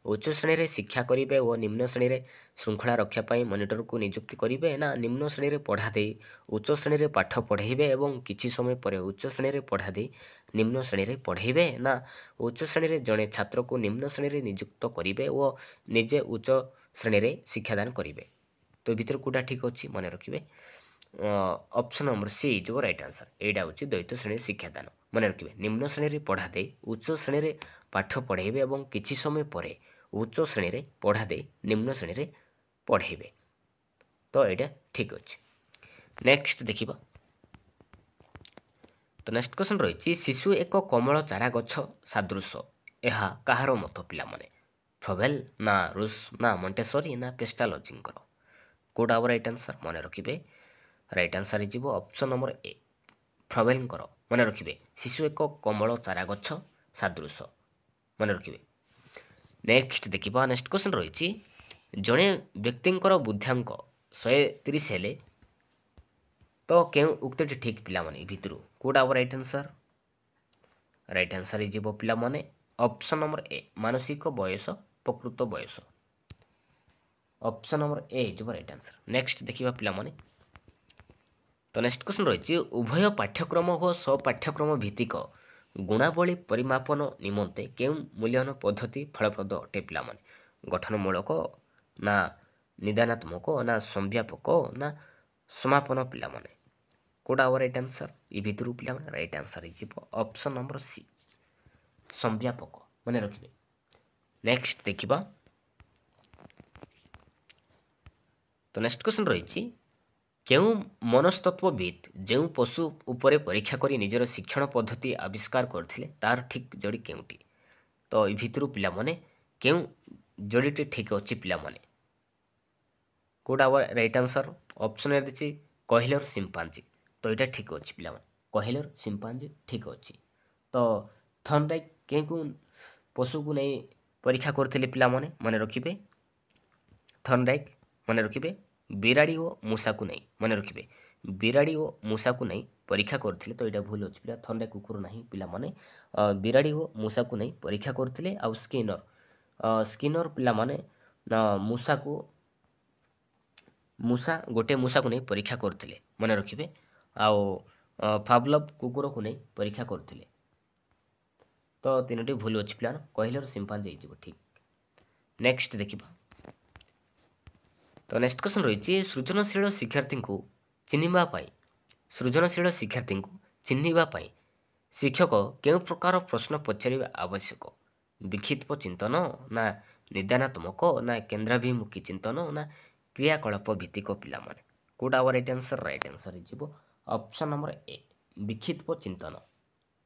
उच्च श्रेणी रे शिक्षा करिवे वो निम्न श्रेणी रे श्रृंखला रक्षा पई मॉनिटर को नियुक्ति करिवे ना निम्न श्रेणी रे पढ़ा दे उच्च श्रेणी रे पाठ पढ़ाइबे एवं किछि समय पर उच्च श्रेणी रे पढ़ा दे निम्न श्रेणी रे पढ़ाइबे ना उच्च श्रेणी रे जड़े छात्र को निम्न श्रेणी रे नियुक्त करिवे वो निजे उच्च श्रेणी रे शिक्षादान करिवे। तो भीतर कोटा ठीक अच्छी मन रखिए ऑप्शन नंबर सी जो राइट आंसर एटा हूँ द्वैत श्रेणी शिक्षादान मन रखिए निम्न श्रेणी रे पढ़ा दे उच्च श्रेणी रे पाठ पढ़ाइबे एवं किछि समय पर उच्च श्रेणी रे पढ़ा दे निम्न श्रेणी रे पढ़ाइबे। तो एटा ठीक अच्छे। नेक्स्ट देखिबा तो नेक्स्ट क्वेश्चन रही शिशु एक कमल चारा गछ सादृश यह कहार मत पिला माने फ्रवेल ना रूस ना मॉन्टेसरी ना पेस्टालजींकर कौटा हम राइट आंसर मन रखिए राइट आंसर हो ऑप्शन नंबर ए फ्रवेलंकर मन रखिए शिशु एक कमल चारा गछ सादृश मन रखिए। नेक्स्ट देखिबा नेक्स्ट क्वेश्चन रही जड़े व्यक्तिंकर बुद्धांक 130 हेले तो क्यों उक्ति ठीक पिला माने भितर कौटा हम राइट आंसर हो पिला माने ऑप्शन नंबर ए मानसिक बयस प्रकृत बयस ऑप्शन नंबर ए जो राइट आंसर। नेक्स्ट देखिबा पिला माने तो नेक्स्ट क्वेश्चन रही उभय पाठ्यक्रम और स्वपाठ्यक्रम भित्तिक गुणावली परिमापन निमंते केउं मूल्यांकन पद्धति फलप्रद अटे पिला माने गठनमूलक ना निदानात्मक ना संव्यापक ना समापन पिला माने कौटा हम राइट आंसर ये भितर पिला माने राइट आंसर हो ऑप्शन नंबर सी संव्यापक मन रखिए। नेक्स्ट देखिबा तो नेक्स्ट क्वेश्चन रही केउं मनस्तत्वविद जो पशु उपरे परीक्षा करी निजर शिक्षण पद्धति आविष्कार करथिले तार ठीक जोड़ी केउंटी। तो ये भितर पिला माने केउं जोड़ीटी ठीक अच्छी पिला माने कौटा राइट आंसर ऑप्शन ए देछि कहिलर सिंपांजी। तो यहाँ ठीक अच्छी पिला माने कहिलर सिंपांजी ठीक अच्छी। ତ ଥର୍ନଡାଇକ୍ କେଉଁ ପଶୁକୁ ନେଇ ପରୀକ୍ଷା କରିଥିଲେ ପିଲାମାନେ ମନେ ରଖିବେ। ଥର୍ନଡାଇକ୍ ମନେ ରଖିବେ ବିରାଡ଼ି ଓ ମୂଷାକୁ ନେଇ ମନେ ରଖିବେ ବିରାଡ଼ି ଓ ମୂଷାକୁ ନେଇ ପରୀକ୍ଷା କରିଥିଲେ। ତ ଏଇଟା ଭୁଲ ଅଛି ପିଲା, ଥର୍ନଡାଇକ୍ କୁକୁର ନାହିଁ ପିଲାମାନେ, ବିରାଡ଼ି ଓ ମୂଷାକୁ ନେଇ ପରୀକ୍ଷା କରିଥିଲେ। ଆଉ ସ୍କିନର ପିଲାମାନେ ଗୋଟିଏ ମୂଷାକୁ ନେଇ ପରୀକ୍ଷା କରିଥିଲେ ମନେ ରଖିବେ। ଆଉ ପାଭଲଭ୍ କୁକୁରକୁ ନେଇ ପରୀକ୍ଷା କରିଥିଲେ। ତ ତିନୋଟି ଭୁଲ ଅଛି ପିଲା, କହିଲେର ସିମ୍ପାଞ୍ଜି ହେଇଯିବ ଠିକ୍। ନେକ୍ସଟ ଦେଖିବା। ତ ନେକ୍ସଟ କ୍ୱେଶ୍ଚନ୍ ରହିଛି ସୃଜନଶୀଳ ଶିକ୍ଷାର୍ଥୀଙ୍କୁ ଚିହ୍ନିବା ପାଇଁ ଶିକ୍ଷକ କେଉଁ ପ୍ରକାର ପ୍ରଶ୍ନ ପଚାରିବା ଆବଶ୍ୟକ? ବିକ୍ଷିପ୍ତ ଚିନ୍ତନ ନା ନିଦାନାତ୍ମକ ନା କେନ୍ଦ୍ରାଭିମୁଖୀ ଚିନ୍ତନ ନା କ୍ରିୟାକଳାପ ଭିତ୍ତିକ ପିଲାମାନେ? କୋଉଟା our right answer? Right answer ହେଇଯିବ ଅପସନ୍ ନମ୍ବର ଏ ବିକ୍ଷିପ୍ତ ଚିନ୍ତନ।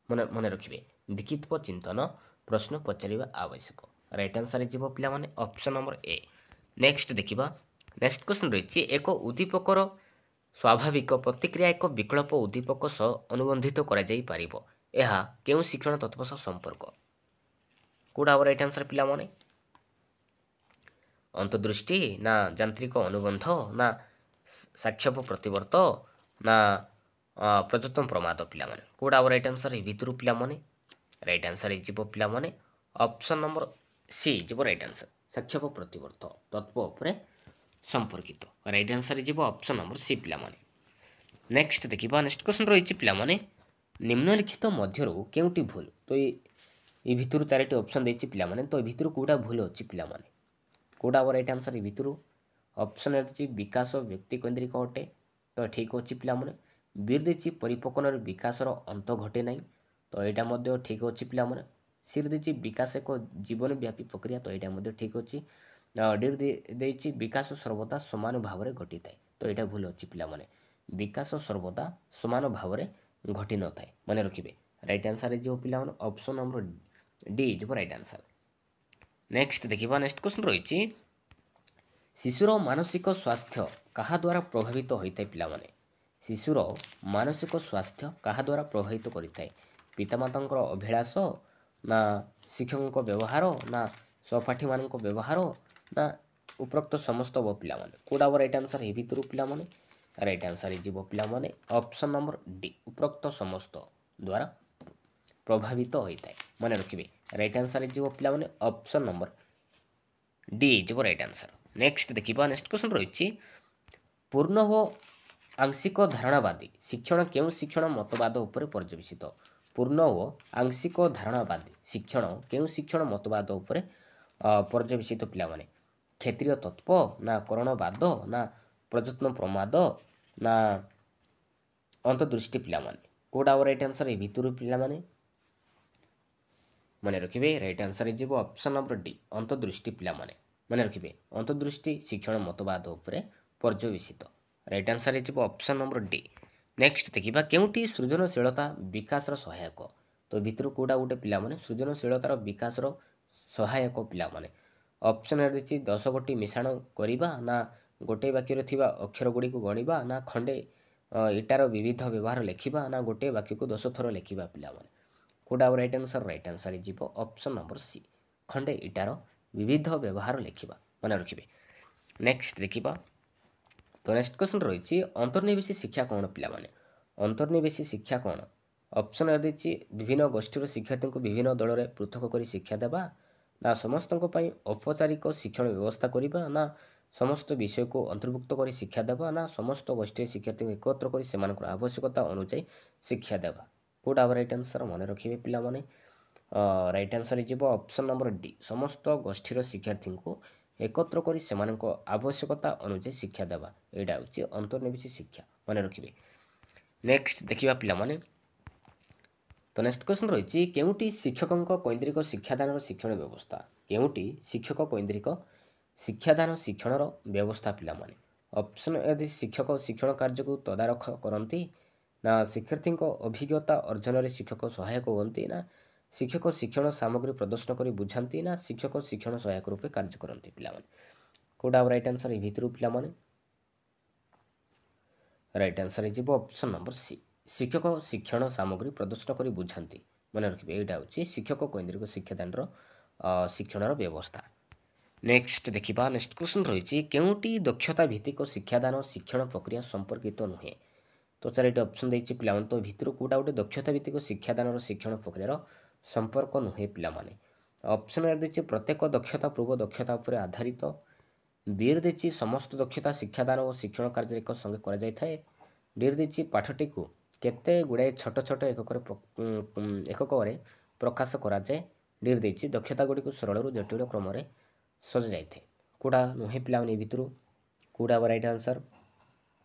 ମନେ ରଖିବେ ବିକ୍ଷିପ୍ତ ଚିନ୍ତନ ପ୍ରଶ୍ନ ପଚାରିବା ଆବଶ୍ୟକ। ରାଇଟ୍ ଆନ୍ସର ହେଇଯିବ ପିଲାମାନେ ଅପସନ୍ ନମ୍ବର ଏ। ନେକ୍ସଟ ଦେଖିବା। ନେକ୍ସଟ କ୍ୱେଶ୍ଚନ୍ ରହିଛି ଏକ ଉଦ୍ଦୀପକର ସ୍ୱାଭାବିକ ପ୍ରତିକ୍ରିୟା ଏକ ବିକଳ୍ପ ଉଦ୍ଦୀପକ ସହ ଅନୁବନ୍ଧିତ କରାଯାଇପାରିବ। ଏହା କେଉଁ ଶିକ୍ଷଣ ତତ୍ତ୍ୱ ସହ ସମ୍ପର୍କ? କୋଉଟା ଆୱାର ରାଇଟ୍ ଆନ୍ସର ପିଲାମାନେ? ଅନ୍ତର୍ଦୃଷ୍ଟି ନା ଯାନ୍ତ୍ରିକ ଅନୁବନ୍ଧ ନା ସାକ୍ଷେପ ପ୍ରତିବର୍ତ୍ତ ନା ପ୍ରଯୁକ୍ତ ପ୍ରମାଦ ପିଲାମାନେ? କୋଉଟା ଆୱାର ରାଇଟ୍ ଆନ୍ସର ଏ ଭିତରୁ ପିଲାମାନେ? ରାଇଟ୍ ଆନ୍ସର ହେଇଯିବ ପିଲାମାନେ ଅପସନ୍ ନମ୍ବର ସି ହେଇଯିବ ରାଇଟ୍ ଆନ୍ସର ସାକ୍ଷେପ ପ୍ରତିବର୍ତ୍ତ ତତ୍ତ୍ୱ ଉପରେ ସମ୍ପର୍କିତ। ରାଇଟ୍ ଆନ୍ସର ହେଇଯିବ ଅପସନ୍ ନମ୍ବର ସି ପିଲାମାନେ। ନେକ୍ସଟ ଦେଖିବା। ନେକ୍ସଟ କ୍ୱେଶ୍ଚନ୍ ରହିଛି ପିଲାମାନେ ନିମ୍ନଲିଖିତ ମଧ୍ୟରୁ କେଉଁଟି ଭୁଲ? ତ ଏ ଭିତରୁ ଚାରିଟି ଅପସନ୍ ଦେଇଛି ପିଲାମାନେ, ତ ଏ ଭିତରୁ କୋଉଟା ଭୁଲ ଅଛି ପିଲାମାନେ? କୋଉଟା ଆୱାର ରାଇଟ୍ ଆନ୍ସର ଏ ଭିତରୁ? ଅପସନ୍ ଅଛି ବିକାଶ ବ୍ୟକ୍ତିକୈନ୍ଦ୍ରିକ ଅଟେ, ତ ଠିକ୍ ଅଛି ପିଲାମାନେ। ବିର୍ ଦେଇଛି ପରିପକ୍ୱନରେ ବିକାଶର ଅନ୍ତ ଘଟେ ନାହିଁ, ତ ଏଇଟା ମଧ୍ୟ ଠିକ୍ ଅଛି ପିଲାମାନେ। ସିର୍ ଦେଇଛି ବିକାଶ ଏକ ଜୀବନବ୍ୟାପୀ ପ୍ରକ୍ରିୟା, ତ ଏଇଟା ମଧ୍ୟ ଠିକ୍ ଅଛି। ଡିର୍ ଦେଇଛି ବିକାଶ ସର୍ବଦା ସମାନ ଭାବରେ ଘଟିଥାଏ, ତ ଏଇଟା ଭୁଲ ଅଛି ପିଲାମାନେ। ବିକାଶ ସର୍ବଦା ସମାନ ଭାବରେ ଘଟିନଥାଏ ମନେ ରଖିବେ। ରାଇଟ୍ ଆନ୍ସର ହେଇଯିବ ପିଲାମାନେ ଅପସନ୍ ନମ୍ବର ଡି ହେଇଯିବ ରାଇଟ୍ ଆନ୍ସର। ନେକ୍ସଟ ଦେଖିବା। ନେକ୍ସଟ କ୍ୱେଶ୍ଚନ୍ ରହିଛି ଶିଶୁର ମାନସିକ ସ୍ୱାସ୍ଥ୍ୟ କାହା ଦ୍ୱାରା ପ୍ରଭାବିତ ହୋଇଥାଏ ପିଲାମାନେ? ଶିଶୁର ମାନସିକ ସ୍ୱାସ୍ଥ୍ୟ କାହା ଦ୍ୱାରା ପ୍ରଭାବିତ କରିଥାଏ? ପିତାମାତାଙ୍କର ଅଭିଳାଷ ନା ଶିକ୍ଷକଙ୍କ ବ୍ୟବହାର ନା ସହପାଠୀମାନଙ୍କ ବ୍ୟବହାର ନା ଉପରୋକ୍ତ ସମସ୍ତ ପିଲାମାନେ? କୋଉଟା ଆୱାର ରାଇଟ୍ ଆନ୍ସର ଏ ଭିତରୁ ପିଲାମାନେ? ରାଇଟ୍ ଆନ୍ସର ହେଇଯିବ ପିଲାମାନେ ଅପସନ୍ ନମ୍ବର ଡି ଉପରୋକ୍ତ ସମସ୍ତ ଦ୍ୱାରା ପ୍ରଭାବିତ ହୋଇଥାଏ ମନେ ରଖିବେ। ରାଇଟ୍ ଆନ୍ସର ହେଇଯିବ ପିଲାମାନେ ଅପସନ୍ ନମ୍ବର ଡି ହେଇଯିବ ରାଇଟ୍ ଆନ୍ସର। ନେକ୍ସଟ ଦେଖିବା। ନେକ୍ସଟ କ୍ୱେଶ୍ଚନ୍ ରହିଛି ପୂର୍ଣ୍ଣ ଓ ଆଂଶିକ ଧାରଣାବାଦୀ ଶିକ୍ଷଣ କେଉଁ ଶିକ୍ଷଣ ମତବାଦ ଉପରେ ପର୍ଯ୍ୟବେସିତ? ପୂର୍ଣ୍ଣ ଓ ଆଂଶିକ ଧାରଣାବାଦୀ ଶିକ୍ଷଣ କେଉଁ ଶିକ୍ଷଣ ମତବାଦ ଉପରେ ପର୍ଯ୍ୟବେସିତ ପିଲାମାନେ? କ୍ଷେତ୍ରୀୟ ତତ୍ତ୍ୱ ନା କରଣବାଦ ନା ପ୍ରଯତ୍ନ ପ୍ରମାଦ ନା ଅନ୍ତର୍ଦୃଷ୍ଟି ପିଲାମାନେ? କୋଉଟା ଆୱାର ରାଇଟ୍ ଆନ୍ସର ଏ ଭିତରୁ ପିଲାମାନେ? ମନେ ରଖିବେ ରାଇଟ୍ ଆନ୍ସର ହେଇଯିବ ଅପସନ୍ ନମ୍ବର ଡି ଅନ୍ତର୍ଦୃଷ୍ଟି ପିଲାମାନେ। ମନେ ରଖିବେ ଅନ୍ତର୍ଦୃଷ୍ଟି ଶିକ୍ଷଣ ମତବାଦ ଉପରେ ପର୍ଯ୍ୟବେସିତ। ରାଇଟ୍ ଆନ୍ସର ହେଇଯିବ ଅପସନ୍ ନମ୍ବର ଡି। ନେକ୍ସଟ ଦେଖିବା କେଉଁଟି ସୃଜନଶୀଳତା ବିକାଶର ସହାୟକ? ତ ଭିତରୁ କୋଉଟା ଗୋଟେ ପିଲାମାନେ ସୃଜନଶୀଳତାର ବିକାଶର ସହାୟକ ପିଲାମାନେ? ଅପସନ୍ ରହିଛି 10 ଗୋଟି ମିଶାଣ କରିବା ନା ଗୋଟିଏ ବାକ୍ୟରେ ଥିବା ଅକ୍ଷର ଗୁଡ଼ିକୁ ଗଣିବା ନା ଖଣ୍ଡେ ଇଟାର ବିବିଧ ବ୍ୟବହାର ଲେଖିବା ନା ଗୋଟିଏ ବାକ୍ୟକୁ 10 ଥର ଲେଖିବା ପିଲାମାନେ? କୋଉଟା ରାଇଟ୍ ଆନ୍ସର? ରାଇଟ୍ ଆନ୍ସର ହେଇଯିବ ଅପସନ୍ ନମ୍ବର ସି ଖଣ୍ଡେ ଇଟାର ବିବିଧ ବ୍ୟବହାର ଲେଖିବା ମନେ ରଖିବେ। ନେକ୍ସଟ ଦେଖିବା। ତ ନେକ୍ସଟ କ୍ୱେଶ୍ଚନ୍ ରହିଛି ଅନ୍ତର୍ନିବେଶୀ ଶିକ୍ଷା କ'ଣ ପିଲାମାନେ? ଅନ୍ତର୍ନିବେଶୀ ଶିକ୍ଷା କ'ଣ? ଅପସନ୍ ଦେଇଛି ବିଭିନ୍ନ ଗୋଷ୍ଠୀର ଶିକ୍ଷାର୍ଥୀଙ୍କୁ ବିଭିନ୍ନ ଦଳରେ ପୃଥକ କରି ଶିକ୍ଷା ଦେବା ନା ସମସ୍ତଙ୍କ ପାଇଁ ଔପଚାରିକ ଶିକ୍ଷଣ ବ୍ୟବସ୍ଥା କରିବା ନା ସମସ୍ତ ବିଷୟକୁ ଅନ୍ତର୍ଭୁକ୍ତ କରି ଶିକ୍ଷା ଦେବା ନା ସମସ୍ତ ଗୋଷ୍ଠୀର ଶିକ୍ଷାର୍ଥୀଙ୍କୁ ଏକତ୍ର କରି ସେମାନଙ୍କର ଆବଶ୍ୟକତା ଅନୁଯାୟୀ ଶିକ୍ଷା ଦେବା? କୋଉଟା ଆୱାର ରାଇଟ୍ ଆନ୍ସର? ମନେ ରଖିବେ ପିଲାମାନେ ରାଇଟ୍ ଆନ୍ସର ହେଇଯିବ ଅପସନ୍ ନମ୍ବର ଡି ସମସ୍ତ ଗୋଷ୍ଠୀର ଶିକ୍ଷାର୍ଥୀଙ୍କୁ ଏକତ୍ର କରି ସେମାନଙ୍କ ଆବଶ୍ୟକତା ଅନୁଯାୟୀ ଶିକ୍ଷା ଦେବା। ଏଇଟା ହେଉଛି ଅନ୍ତର୍ନିବେଶୀ ଶିକ୍ଷା ମନେ ରଖିବେ। ନେକ୍ସଟ ଦେଖିବା ପିଲାମାନେ। ତ ନେକ୍ସଟ କ୍ୱେଶ୍ଚନ୍ ରହିଛି କେଉଁଟି ଶିକ୍ଷକଙ୍କ କୈନ୍ଦ୍ରିକ ଶିକ୍ଷାଦାନର ଶିକ୍ଷଣ ବ୍ୟବସ୍ଥା? କେଉଁଟି ଶିକ୍ଷକ କୈନ୍ଦ୍ରିକ ଶିକ୍ଷାଦାନ ଶିକ୍ଷଣର ବ୍ୟବସ୍ଥା ପିଲାମାନେ? ଅପସନ୍ ଯଦି ଶିକ୍ଷକ ଶିକ୍ଷଣ କାର୍ଯ୍ୟକୁ ତଦାରଖ କରନ୍ତି ନା ଶିକ୍ଷାର୍ଥୀଙ୍କ ଅଭିଜ୍ଞତା ଅର୍ଜନରେ ଶିକ୍ଷକ ସହାୟକ ହୁଅନ୍ତି ନା ଶିକ୍ଷକ ଶିକ୍ଷଣ ସାମଗ୍ରୀ ପ୍ରଦର୍ଶନ କରି ବୁଝାନ୍ତି ନା ଶିକ୍ଷକ ଶିକ୍ଷଣ ସହାୟକ ରୂପେ କାର୍ଯ୍ୟ କରନ୍ତି ପିଲାମାନେ? କୋଉଟା ରାଇଟ୍ ଆନ୍ସର ଏ ଭିତରୁ ପିଲାମାନେ? ରାଇଟ୍ ଆନ୍ସର ହେଇଯିବ ଅପସନ୍ ନମ୍ବର ସି ଶିକ୍ଷକ ଶିକ୍ଷଣ ସାମଗ୍ରୀ ପ୍ରଦର୍ଶନ କରି ବୁଝାନ୍ତି मन रखिए यहाँ हूँ शिक्षक केन्द्रिक शिक्षादान शिक्षण व्यवस्था। नेक्स्ट देखा नेक्स्ट क्वेश्चन रही केउटी दक्षता भित्तिक शिक्षादान शिक्षण प्रक्रिया संपर्कित नुहे। तो चार ये ऑप्शन देती पे तो भितर कौटा गोटे दक्षता भित्तिक शिक्षादान शिक्षण प्रक्रियार संपर्क नुहे पे। ऑप्शन ए देती प्रत्येक दक्षता पूर्व दक्षता उपर आधारित। बी देती समस्त दक्षता शिक्षादान और शिक्षण कार्य एक संगे कर। डी देती पाठटी को केते गुड़ाए छोट छोट एकक प्रकाश कराए। डी देती दक्षता गुड़ी को सरल जटिल क्रम सजा जाए। कौटा नुहे पे भितर कौटा रईट आंसर।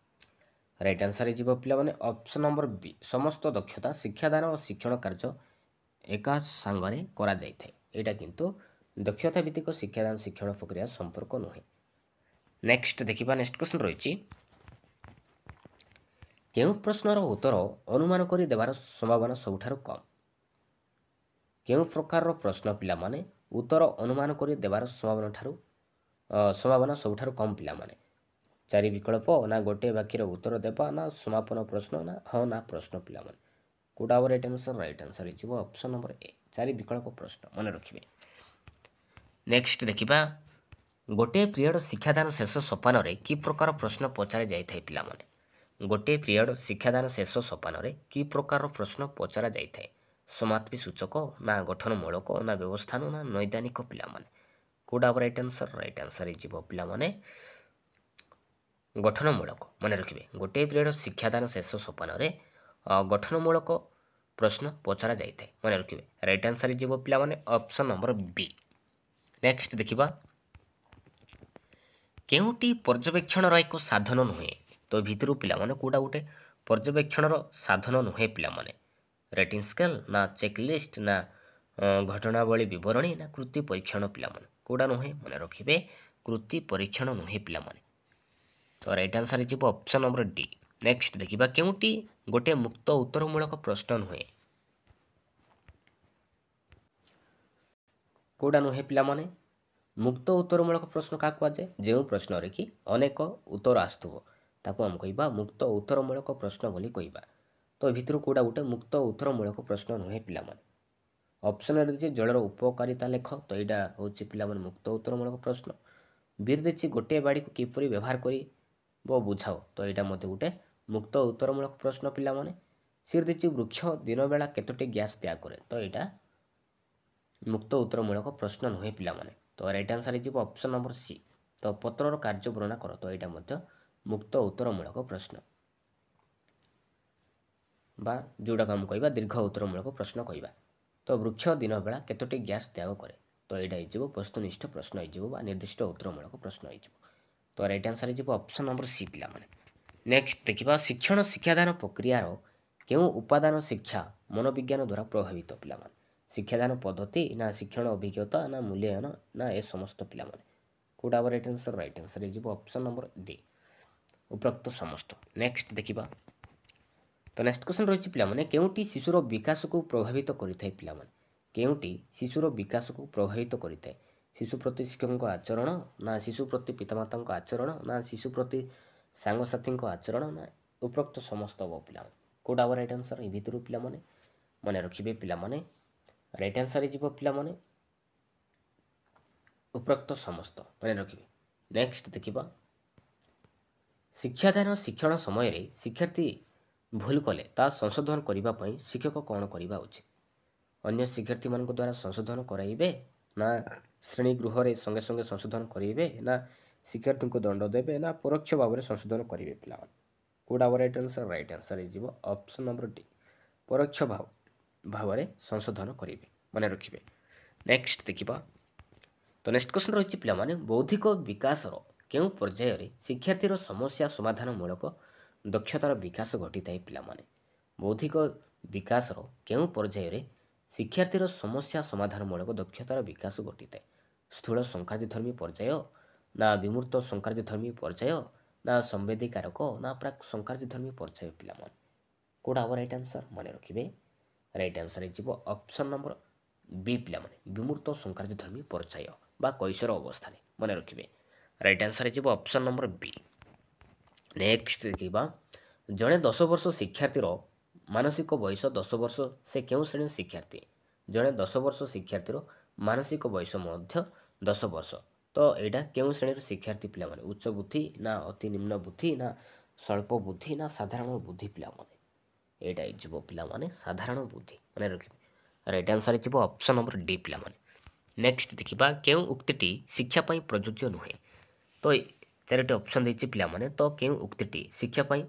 राइट आंसर हो पे ऑप्शन नंबर बी समस्त दक्षता शिक्षादान और शिक्षण कार्य एका सांगरे करा जाइए। यहाँ किंतु दक्षता भित्तिक शिक्षादान शिक्षण प्रक्रिया संपर्क नुहे। नेक्स्ट देखा नेक्स्ट क्वेश्चन रही केउ प्रश्नर उत्तर अनुमान कर देवार संभावना सबुठारु कम। केउ प्रकार प्रश्न पिला माने उत्तर अनुमान कर देवार संभावना सबुठारु कम पिला माने। चारि विकल्प ना गोटे वाक्यर उत्तर देवा ना समापन प्रश्न ना हाँ ना प्रश्न पिला माने कौटा राइट आंसर। राइट आंसर हो ऑप्शन नंबर ए चारि विकल्प प्रश्न मन रखिए। नेक्स्ट देखा गोटे पीरियड शिक्षादान शेष सोपान कि प्रकार प्रश्न पचार जाए पिला माने। गोटे पीरियड शिक्षादान शेष सोपान कि प्रकार प्रश्न पचरा जाए समाप्ति सूचक ना गठनमूलक ना व्यवस्थान ना नैदानिक पिला माने कौटा राइट आंसर। राइट आंसर हो पिला माने गठनमूलक मन रखिए। गोटे पीरियड शिक्षादान शेष सोपान गठनमूलक प्रश्न पचरा जाए मन रखिए। राइट आंसर हो पिला माने ऑप्शन नंबर बी। नेक्स्ट देखा केउटी पर्यवेक्षण एक साधन नुहे। तो भितर पिला कौटा गोटे पर्यवेक्षण साधन नुहे पिला रेटिंग स्केल ना चेकलिस्ट ना घटनावली विवरणी ना कृति परीक्षण पिला कौटा नुहे मन रखिए। कृति परीक्षण नुहे पिला। तो राइट आंसर हो ऑप्शन नंबर डी। नेक्स्ट देखा केउटी गोटे मुक्त उत्तरमूलक प्रश्न नुहे। कौटा नुहे पिला मुक्त उत्तरमूलक प्रश्न क्या कहुए जो प्रश्न रे कि अनेक उत्तर आसुव ताको आम कह मुक्त उत्तरमूलक प्रश्न बोली कहवा। तो भितर कौटा गोटे मुक्त उत्तरमूलक प्रश्न नुहे पिला ऑप्शन रही जलर उपकारिता लेख। तो यहाँ हूँ पिला मुक्त उत्तरमूलक प्रश्न। बी देती गोटे बाड़ी को किपरि व्यवहार कर बुझाओ। तो यहाँ गोटे मुक्त उत्तरमूलक प्रश्न पिला सी देती वृक्ष दिन बेला केतोटी गैस त्याग करे। तो यहाँ मुक्त उत्तरमूलक प्रश्न नुहे पिला तो राइट आंसर हो ऑप्शन नंबर सी। तो पत्रर कार्य वर्णना कर। तो यहाँ मुक्त उत्तरमूलक प्रश्न बा जोड़ा आम कह दीर्घ उत्तरमूलक प्रश्न कहवा। तो वृक्ष दिन बेला केतोटी गैस त्याग करे। तो यहाँ हो वस्तुनिष्ठ प्रश्न हो निर्दिष्ट उत्तरमूलक प्रश्न हो। तो राइट आंसर हो ऑप्शन नंबर सी पिला। नेक्स्ट देखा शिक्षण शिक्षादान प्रक्रियार केउं उपादान शिक्षा मनोविज्ञान द्वारा प्रभावित पिला शिक्षादान पद्धति ना शिक्षण अभिज्ञता ना मूल्यांकन ना ए समस्त पिला कौटा राइट आंसर। राइट आंसर हो ऑप्शन नंबर डी उपरोक्त समस्त। नेक्स्ट देखा तो नेक्स्ट क्वेश्चन रही पिला केउटी शिशुर विकास को प्रभावित करें पिला केउटी शिशुर विकास को प्रभावित करें शिशु प्रति शिक्षक आचरण ना शिशु प्रति पितामाता आचरण ना शिशु प्रति सांगसाथी आचरण ना उपरोक्त समस्त हम पिला कौटा राइट आंसर। ये भितर पिला मन रखिए पिला राइट आंसर हो पिला उपरोक्त समस्त मन रखिए। नेक्स्ट देखा शिक्षादान शिक्षण समय शिक्षार्थी भूल कले ता संशोधन करने शिक्षक कौन करवा उचित। अन्य शिक्षार्थी मान द्वारा संशोधन कराइबे ना श्रेणी गृह रे संगे संगे संशोधन करेंगे ना शिक्षार्थी को दंड देवे ना परोक्ष भाव में संशोधन करेंगे पिला कौटा राइट आंसर। राइट आंसर हो ऑप्शन नंबर डी परोक्ष भाव में संशोधन करेंगे मन रखिए। नेक्स्ट देखा तो नेक्स्ट क्वेश्चन रही पिला बौद्धिक विकास केउं पर्यायर शिक्षार्थीर समस्या समाधानमूलक दक्षतार विकास घटी थाए पिला बौद्धिक विकास केउं पर्यायर शिक्षार्थीर समस्या समाधानमूलक दक्षतार विकास घटी थाए स्थूल संकार्यधर्मी पर्याय ना विमूर्त संकार्यधर्मी पर्याय ना संवेदीकारक ना प्राक संकार्यधर्मी पर्याय पिला कौटा राइट आंसर मन रखिए। राइट आंसर हो ऑप्शन नंबर बी पिला विमूर्त संकार्यधर्मी पर्याय बा कैशोर अवस्था मन रखिए। राइट आंसर हो ऑप्शन नंबर बी। नेक्स्ट देखा जड़े 10 वर्ष शिक्षार्थीर ମାନସିକ ବୟସ 10 ବର୍ଷ ସେ କେଉଁ ଶ୍ରେଣୀର ଶିକ୍ଷାର୍ଥୀ? ଜଣେ 10 ବର୍ଷ ଶିକ୍ଷାର୍ଥୀର ମାନସିକ ବୟସ ମଧ୍ୟ 10 ବର୍ଷ। ତ ଏଇଟା କେଉଁ ଶ୍ରେଣୀର ଶିକ୍ଷାର୍ଥୀ ପିଲାମାନେ? ଉଚ୍ଚ ବୁଦ୍ଧି ନା ଅତି ନିମ୍ନ ବୁଦ୍ଧି ନା ସ୍ୱଳ୍ପ ବୁଦ୍ଧି ନା ସାଧାରଣ ବୁଦ୍ଧି ପିଲାମାନେ? ଏଇଟା ହେଇଯିବ ପିଲାମାନେ ସାଧାରଣ ବୁଦ୍ଧି। ମନେ ରଖିବେ। ରାଇଟ୍ ଆନ୍ସର୍ ହେଇଯିବ ଅପସନ୍ ନମ୍ବର ଡି ପିଲାମାନେ। ନେକ୍ସଟ ଦେଖିବା କେଉଁ ଉକ୍ତିଟି ଶିକ୍ଷା ପାଇଁ ପ୍ରଯୁଜ୍ୟ ନୁହେଁ? ତ ଚାରୋଟି ଅପସନ୍ ଦେଇଛି ପିଲାମାନେ। ତ କେଉଁ ଉକ୍ତିଟି ଶିକ୍ଷା ପାଇଁ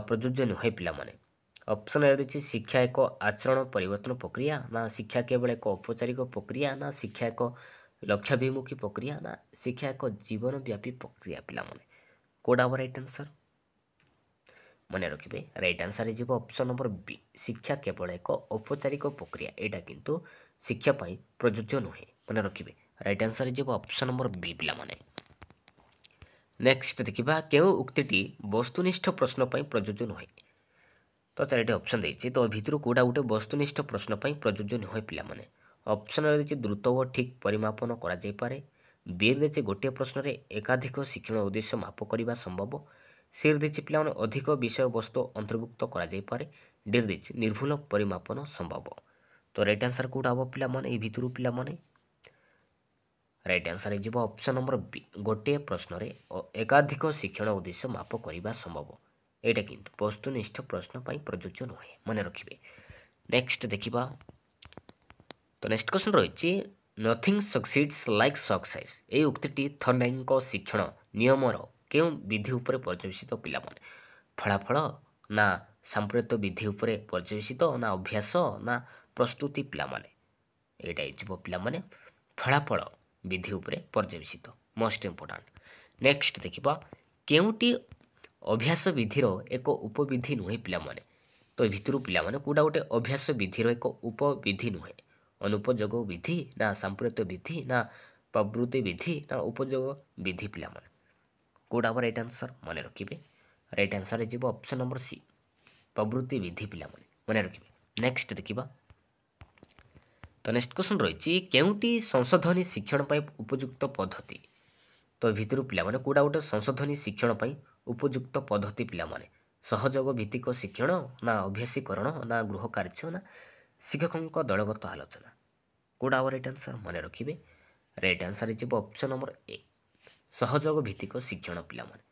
ପ୍ରଯୁଜ୍ୟ ନୁହେଁ ପିଲାମାନେ? ଅପସନ୍ ଏ ଦେଇଛି ଶିକ୍ଷା ଏକ ଆଚରଣ ପରିବର୍ତ୍ତନ ପ୍ରକ୍ରିୟା ନା ଶିକ୍ଷା କେବଳ ଏକ ଔପଚାରିକ ପ୍ରକ୍ରିୟା ନା ଶିକ୍ଷା ଏକ ଲକ୍ଷ୍ୟାଭିମୁଖୀ ପ୍ରକ୍ରିୟା ନା ଶିକ୍ଷା ଏକ ଜୀବନବ୍ୟାପୀ ପ୍ରକ୍ରିୟା ପିଲାମାନେ? କୋଉଟା ହବ ରାଇଟ୍ ଆନ୍ସର୍? ମନେ ରଖିବେ ରାଇଟ୍ ଆନ୍ସର୍ ହେଇଯିବ ଅପସନ୍ ନମ୍ବର ବି ଶିକ୍ଷା କେବଳ ଏକ ଔପଚାରିକ ପ୍ରକ୍ରିୟା। ଏଇଟା କିନ୍ତୁ ଶିକ୍ଷା ପାଇଁ ପ୍ରଯୁଜ୍ୟ ନୁହେଁ। ମନେ ରଖିବେ ରାଇଟ୍ ଆନ୍ସର୍ ହେଇଯିବ ଅପସନ୍ ନମ୍ବର ବି ପିଲାମାନେ। ନେକ୍ସଟ ଦେଖିବା କେଉଁ ଉକ୍ତିଟି ବସ୍ତୁନିଷ୍ଠ ପ୍ରଶ୍ନ ପାଇଁ ପ୍ରଯୁଜ୍ୟ ନୁହେଁ? ତ ଚାରିଟି ଅପସନ୍ ଦେଇଛି। ତ ଭିତରୁ କୋଉଟା ଗୋଟେ ବସ୍ତୁନିଷ୍ଠ ପ୍ରଶ୍ନ ପାଇଁ ପ୍ରଯୁଜ୍ୟ ନୁହେଁ ପିଲାମାନେ? ଅପସନ୍ରେ ଦେଇଛି ଦ୍ରୁତ ଓ ଠିକ୍ ପରିମାପନ କରାଯାଇପାରେ। ବିରେ ଦେଇଛି ଗୋଟିଏ ପ୍ରଶ୍ନରେ ଏକାଧିକ ଶିକ୍ଷଣ ଉଦ୍ଦେଶ୍ୟ ମାପ କରିବା ସମ୍ଭବ। ସିରେ ଦେଇଛି ପିଲାମାନେ ଅଧିକ ବିଷୟବସ୍ତୁ ଅନ୍ତର୍ଭୁକ୍ତ କରାଯାଇପାରେ। ଡିରେ ଦେଇଛି ନିର୍ଭୁଲ ପରିମାପନ ସମ୍ଭବ। ତ ରାଇଟ୍ ଆନ୍ସର୍ କୋଉଟା ହବ ପିଲାମାନେ? ଏଇ ଭିତରୁ ପିଲାମାନେ ରାଇଟ୍ ଆନ୍ସର୍ ହେଇଯିବ ଅପସନ୍ ନମ୍ବର ବି ଗୋଟିଏ ପ୍ରଶ୍ନରେ ଏକାଧିକ ଶିକ୍ଷଣ ଉଦ୍ଦେଶ୍ୟ ମାପ କରିବା ସମ୍ଭବ। ଏଇଟା କିନ୍ତୁ ବସ୍ତୁନିଷ୍ଠ ପ୍ରଶ୍ନ ପାଇଁ ପ୍ରଯୁଜ୍ୟ ନୁହେଁ। ମନେ ରଖିବେ। ନେକ୍ସଟ ଦେଖିବା। ତ ନେକ୍ସଟ କ୍ୱେଶ୍ଚନ୍ ରହିଛି ନଥିଙ୍ଗ ସକ୍ସିଡ୍ସ ଲାଇକ୍ ସକ୍ସେସ୍। ଏହି ଉକ୍ତିଟି ଥର୍ଣ୍ଡାଇକଙ୍କ ଶିକ୍ଷଣ ନିୟମର କେଉଁ ବିଧି ଉପରେ ପର୍ଯ୍ୟବେସିତ ପିଲାମାନେ? ଫଳାଫଳ ନା ସାମ୍ପ୍ରତ ବିଧି ଉପରେ ପର୍ଯ୍ୟବେସିତ ନା ଅଭ୍ୟାସ ନା ପ୍ରସ୍ତୁତି ପିଲାମାନେ? ଏଇଟା ହେଇଯିବ ପିଲାମାନେ ଫଳାଫଳ ବିଧି ଉପରେ ପର୍ଯ୍ୟବେସିତ। Most important. ନେକ୍ସଟ ଦେଖିବା କେଉଁଟି ଅଭ୍ୟାସ ବିଧିର ଏକ ଉପବିଧି ନୁହେଁ ପିଲାମାନେ? ତ ଏ ଭିତରୁ ପିଲାମାନେ କୋଉଟା ଗୋଟେ ଅଭ୍ୟାସ ବିଧିର ଏକ ଉପବିଧି ନୁହେଁ? ଅନୁପଯୋଗ ବିଧି ନା ସାମ୍ପ୍ରତ ବିଧି ନା ପ୍ରବୃତ୍ତି ବିଧି ନା ଉପଯୋଗ ବିଧି ପିଲାମାନେ? କୋଉଟା ହବ ରାଇଟ୍ ଆନ୍ସର୍? ମନେ ରଖିବେ ରାଇଟ୍ ଆନ୍ସର୍ ହେଇଯିବ ଅପସନ୍ ନମ୍ବର ସି ପ୍ରବୃତ୍ତି ବିଧି ପିଲାମାନେ। ମନେ ରଖିବେ। ନେକ୍ସଟ ଦେଖିବା। ତ ନେକ୍ସଟ କ୍ୱେଶ୍ଚନ୍ ରହିଛି କେଉଁଟି ସଂଶୋଧନୀ ଶିକ୍ଷଣ ପାଇଁ ଉପଯୁକ୍ତ ପଦ୍ଧତି? ତ ଭିତରୁ ପିଲାମାନେ କୋଉଟା ଗୋଟେ ସଂଶୋଧନୀ ଶିକ୍ଷଣ ପାଇଁ ଉପଯୁକ୍ତ ପଦ୍ଧତି ପିଲାମାନେ? ସହଯୋଗ ଭିତ୍ତିକ ଶିକ୍ଷଣ ନା ଅଭ୍ୟାସୀକରଣ ନା ଗୃହ କାର୍ଯ୍ୟ ନା ଶିକ୍ଷକଙ୍କ ଦଳଗତ ଆଲୋଚନା? କୋଉଟା ହବ ରାଇଟ୍ ଆନ୍ସର୍? ମନେ ରଖିବେ ରାଇଟ୍ ଆନ୍ସର୍ ହେଇଯିବ ଅପସନ୍ ନମ୍ବର ଏ ସହଯୋଗ ଭିତ୍ତିକ ଶିକ୍ଷଣ ପିଲାମାନେ।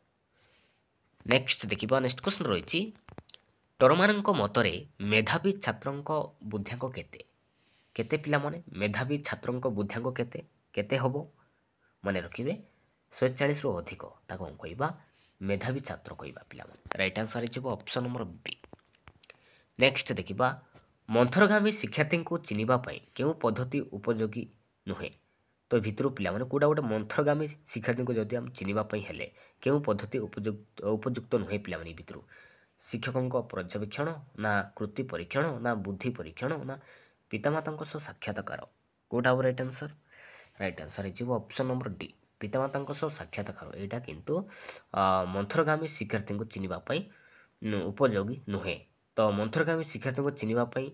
ନେକ୍ସଟ ଦେଖିବା। ନେକ୍ସଟ କ୍ୱେଶ୍ଚନ୍ ରହିଛି ଟରମାନଙ୍କ ମତରେ ମେଧାବୀ ଛାତ୍ରଙ୍କ ବୁଦ୍ଧିଆଙ୍କ କେତେ? କେତେ ପିଲାମାନେ? ମେଧାବୀ ଛାତ୍ରଙ୍କ ବୁଦ୍ଧିଆଙ୍କ କେତେ? କେତେ ହବ? ମନେ ରଖିବେ 140ରୁ ଅଧିକ ତାକୁ କ'ଣ କହିବା? ମେଧାବୀ ଛାତ୍ର କହିବା ପିଲାମାନେ। ରାଇଟ୍ ଆନ୍ସର୍ ହେଇଯିବ ଅପସନ୍ ନମ୍ବର ବି। ନେକ୍ସଟ ଦେଖିବା ମନ୍ଥରଗାମୀ ଶିକ୍ଷାର୍ଥୀଙ୍କୁ ଚିହ୍ନିବା ପାଇଁ କେଉଁ ପଦ୍ଧତି ଉପଯୋଗୀ ନୁହେଁ? ତ ଭିତରୁ ପିଲାମାନେ କୋଉଟା ଗୋଟେ ମନ୍ଥରଗାମୀ ଶିକ୍ଷାର୍ଥୀଙ୍କୁ ଯଦି ଆମେ ଚିହ୍ନିବା ପାଇଁ ହେଲେ କେଉଁ ପଦ୍ଧତି ଉପଯୁକ୍ତ ନୁହେଁ ପିଲାମାନେ? ଭିତରୁ ଶିକ୍ଷକଙ୍କ ପର୍ଯ୍ୟବେକ୍ଷଣ ନା କୃତି ପରୀକ୍ଷଣ ନା ବୁଦ୍ଧି ପରୀକ୍ଷଣ ନା ପିତାମାତାଙ୍କ ସହ ସାକ୍ଷାତକାର? କୋଉଟା ହବ ରାଇଟ୍ ଆନ୍ସର୍? ରାଇଟ୍ ଆନ୍ସର୍ ହେଇଯିବ ଅପସନ୍ ନମ୍ବର ଡି ପିତାମାତାଙ୍କ ସହ ସାକ୍ଷାତକାର। ଏଇଟା କିନ୍ତୁ ମନ୍ଥରଗାମୀ ଶିକ୍ଷାର୍ଥୀଙ୍କୁ ଚିହ୍ନିବା ପାଇଁ ଉପଯୋଗୀ ନୁହେଁ। ତ ମନ୍ଥରଗାମୀ ଶିକ୍ଷାର୍ଥୀଙ୍କୁ ଚିହ୍ନିବା ପାଇଁ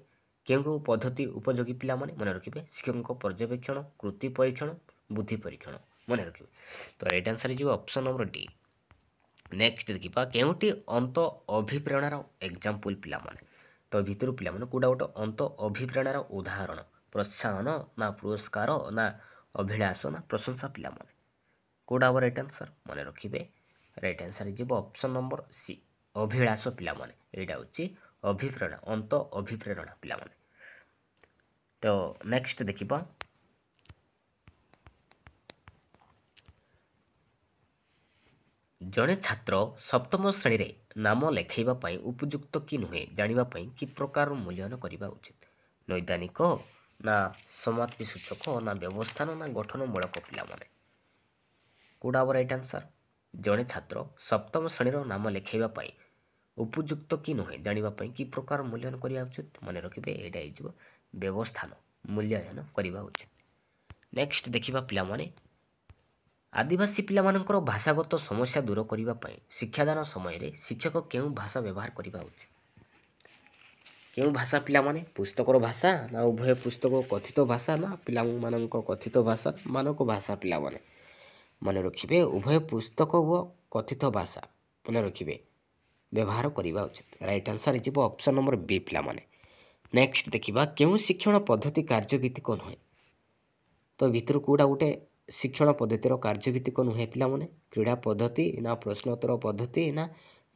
କେଉଁ କେଉଁ ପଦ୍ଧତି ଉପଯୋଗୀ ପିଲାମାନେ? ମନେ ରଖିବେ ଶିକ୍ଷକଙ୍କ ପର୍ଯ୍ୟବେକ୍ଷଣ କୃତି ପରୀକ୍ଷଣ ବୁଦ୍ଧି ପରୀକ୍ଷଣ। ମନେ ରଖିବେ। ତ ରାଇଟ୍ ଆନ୍ସର୍ ହେଇଯିବ ଅପସନ୍ ନମ୍ବର ଡି। ନେକ୍ସଟ ଦେଖିବା କେଉଁଟି ଅନ୍ତ ଅଭିପ୍ରେରଣାର ଏକ୍ଜାମ୍ପଲ୍ ପିଲାମାନେ? ତ ଭିତରୁ ପିଲାମାନେ କୋଉଟା ଗୋଟେ ଅନ୍ତ ଅଭିପ୍ରେରଣାର ଉଦାହରଣ? ପ୍ରୋତ୍ସାହନ ନା ପୁରସ୍କାର ନା ଅଭିଳାଷ ନା ପ୍ରଶଂସା ପିଲାମାନେ? କୋଉଟା ହବ ରାଇଟ୍ ଆନ୍ସର୍? ମନେ ରଖିବେ ରାଇଟ୍ ଆନ୍ସର୍ ହେଇଯିବ ଅପସନ୍ ନମ୍ବର ସି ଅଭିଳାଷ ପିଲାମାନେ। ଏଇଟା ହେଉଛି ଅଭିପ୍ରେରଣା ଅନ୍ତ ଅଭିପ୍ରେରଣା ପିଲାମାନେ। ତ ନେକ୍ସଟ ଦେଖିବା ଜଣେ ଛାତ୍ର ସପ୍ତମ ଶ୍ରେଣୀରେ ନାମ ଲେଖାଇବା ପାଇଁ ଉପଯୁକ୍ତ କି ନୁହେଁ ଜାଣିବା ପାଇଁ କି ପ୍ରକାର ମୂଲ୍ୟାୟନ କରିବା ଉଚିତ? ନୈଦାନିକ ନା ସମାପ୍ତି ସୂଚକ ନା ବ୍ୟବସ୍ଥାନ ନା ଗଠନମୂଳକ ପିଲାମାନେ? କୋଉଟା ହବ ରାଇଟ୍ ଆନ୍ସର୍? ଜଣେ ଛାତ୍ର ସପ୍ତମ ଶ୍ରେଣୀର ନାମ ଲେଖାଇବା ପାଇଁ ଉପଯୁକ୍ତ କି ନୁହେଁ ଜାଣିବା ପାଇଁ କି ପ୍ରକାର ମୂଲ୍ୟାୟନ କରିବା ଉଚିତ? ମନେ ରଖିବେ ଏଇଟା ହେଇଯିବ ବ୍ୟବସ୍ଥାନ ମୂଲ୍ୟାୟନ କରିବା ଉଚିତ। ନେକ୍ସଟ ଦେଖିବା ପିଲାମାନେ ଆଦିବାସୀ ପିଲାମାନଙ୍କର ଭାଷାଗତ ସମସ୍ୟା ଦୂର କରିବା ପାଇଁ ଶିକ୍ଷାଦାନ ସମୟରେ ଶିକ୍ଷକ କେଉଁ ଭାଷା ବ୍ୟବହାର କରିବା ଉଚିତ? କେଉଁ ଭାଷା ପିଲାମାନେ? ପୁସ୍ତକର ଭାଷା ନା ଉଭୟ ପୁସ୍ତକ କଥିତ ଭାଷା ନା ପିଲାମାନଙ୍କ କଥିତ ଭାଷା ମାନକ ଭାଷା ପିଲାମାନେ? ମନେ ରଖିବେ ଉଭୟ ପୁସ୍ତକ ଓ କଥିତ ଭାଷା। ମନେ ରଖିବେ ବ୍ୟବହାର କରିବା ଉଚିତ। ରାଇଟ୍ ଆନ୍ସର୍ ହେଇଯିବ ଅପସନ୍ ନମ୍ବର ବି ପିଲାମାନେ। ନେକ୍ସଟ ଦେଖିବା କେଉଁ ଶିକ୍ଷଣ ପଦ୍ଧତି କାର୍ଯ୍ୟଭିତ୍ତିକ ନୁହେଁ। ତ ଭିତରୁ କେଉଁଟା ଗୋଟେ ଶିକ୍ଷଣ ପଦ୍ଧତିର କାର୍ଯ୍ୟଭିତ୍ତିକ ନୁହେଁ ପିଲାମାନେ? କ୍ରୀଡ଼ା ପଦ୍ଧତି ନା ପ୍ରଶ୍ନୋତ୍ତର ପଦ୍ଧତି ନା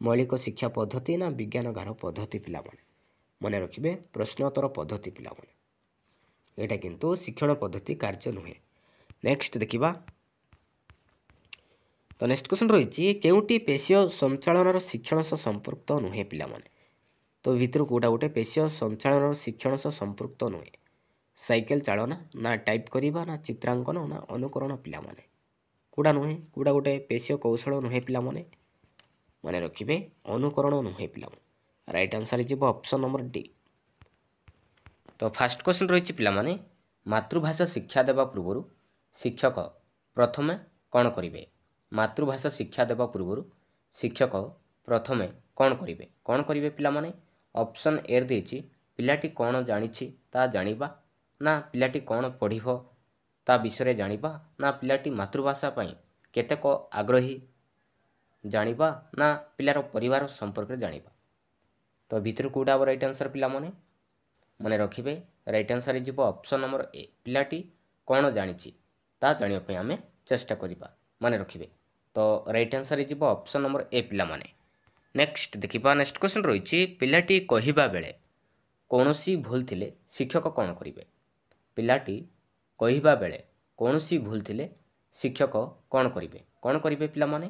ମୌଳିକ ଶିକ୍ଷା ପଦ୍ଧତି ନା ବିଜ୍ଞାନଗାର ପଦ୍ଧତି ପିଲାମାନେ? ମନେ ରଖିବେ ପ୍ରଶ୍ନୋତ୍ତର ପଦ୍ଧତି ପିଲାମାନେ। ଏଇଟା କିନ୍ତୁ ଶିକ୍ଷଣ ପଦ୍ଧତି କାର୍ଯ୍ୟ ନୁହେଁ। ନେକ୍ସଟ ଦେଖିବା। ତ ନେକ୍ସଟ କ୍ୱେଶ୍ଚନ୍ ରହିଛି କେଉଁଟି ପେଶୀୟ ସଞ୍ଚାଳନର ଶିକ୍ଷଣ ସହ ସମ୍ପୃକ୍ତ ନୁହେଁ ପିଲାମାନେ? ତ ଭିତରୁ କେଉଁଟା ଗୋଟେ ପେଶୀୟ ସଞ୍ଚାଳନର ଶିକ୍ଷଣ ସହ ସମ୍ପୃକ୍ତ ନୁହେଁ? ସାଇକେଲ ଚାଳନା ନା ଟାଇପ୍ କରିବା ନା ଚିତ୍ରାଙ୍କନ ନା ଅନୁକରଣ ପିଲାମାନେ? କେଉଁଟା ନୁହେଁ? କେଉଁଟା ଗୋଟେ ପେଶୀୟ କୌଶଳ ନୁହେଁ ପିଲାମାନେ? ମନେ ରଖିବେ ଅନୁକରଣ ନୁହେଁ ପିଲାମାନେ। ରାଇଟ୍ ଆନ୍ସର୍ ହେଇଯିବ ଅପସନ୍ ନମ୍ବର ଡି। ତ ଫାର୍ଷ୍ଟ କ୍ୱେଶ୍ଚନ୍ ରହିଛି ପିଲାମାନେ ମାତୃଭାଷା ଶିକ୍ଷା ଦେବା ପୂର୍ବରୁ ଶିକ୍ଷକ ପ୍ରଥମେ କ'ଣ କରିବେ? ମାତୃଭାଷା ଶିକ୍ଷା ଦେବା ପୂର୍ବରୁ ଶିକ୍ଷକ ପ୍ରଥମେ କ'ଣ କରିବେ? କ'ଣ କରିବେ ପିଲାମାନେ? ଅପସନ୍ ଏ ଦେଇଛି ପିଲାଟି କ'ଣ ଜାଣିଛି ତା ଜାଣିବା ନା ପିଲାଟି କ'ଣ ପଢ଼ିବ ତା ବିଷୟରେ ଜାଣିବା ନା ପିଲାଟି ମାତୃଭାଷା ପାଇଁ କେତେକ ଆଗ୍ରହୀ ଜାଣିବା ନା ପିଲାର ପରିବାର ସମ୍ପର୍କରେ ଜାଣିବା। ତ ଭିତରୁ କେଉଁଟା ହେବ ରାଇଟ୍ ଆନ୍ସର୍ ପିଲାମାନେ? ମନେ ରଖିବେ ରାଇଟ୍ ଆନ୍ସର୍ ହେଇଯିବ ଅପସନ୍ ନମ୍ବର ଏ। ପିଲାଟି କ'ଣ ଜାଣିଛି ତା ଜାଣିବା ପାଇଁ ଆମେ ଚେଷ୍ଟା କରିବା। ମନେ ରଖିବେ। ତ ରାଇଟ୍ ଆନ୍ସର୍ ହେଇଯିବ ଅପସନ୍ ନମ୍ବର ଏ ପିଲାମାନେ। ନେକ୍ସଟ ଦେଖିବା। ନେକ୍ସଟ କ୍ୱେଶ୍ଚନ୍ ରହିଛି ପିଲାଟି କହିବା ବେଳେ କୌଣସି ଭୁଲ ଥିଲେ ଶିକ୍ଷକ କ'ଣ କରିବେ? ପିଲାଟି କହିବା ବେଳେ କୌଣସି ଭୁଲ ଥିଲେ ଶିକ୍ଷକ କ'ଣ କରିବେ? କ'ଣ କରିବେ ପିଲାମାନେ?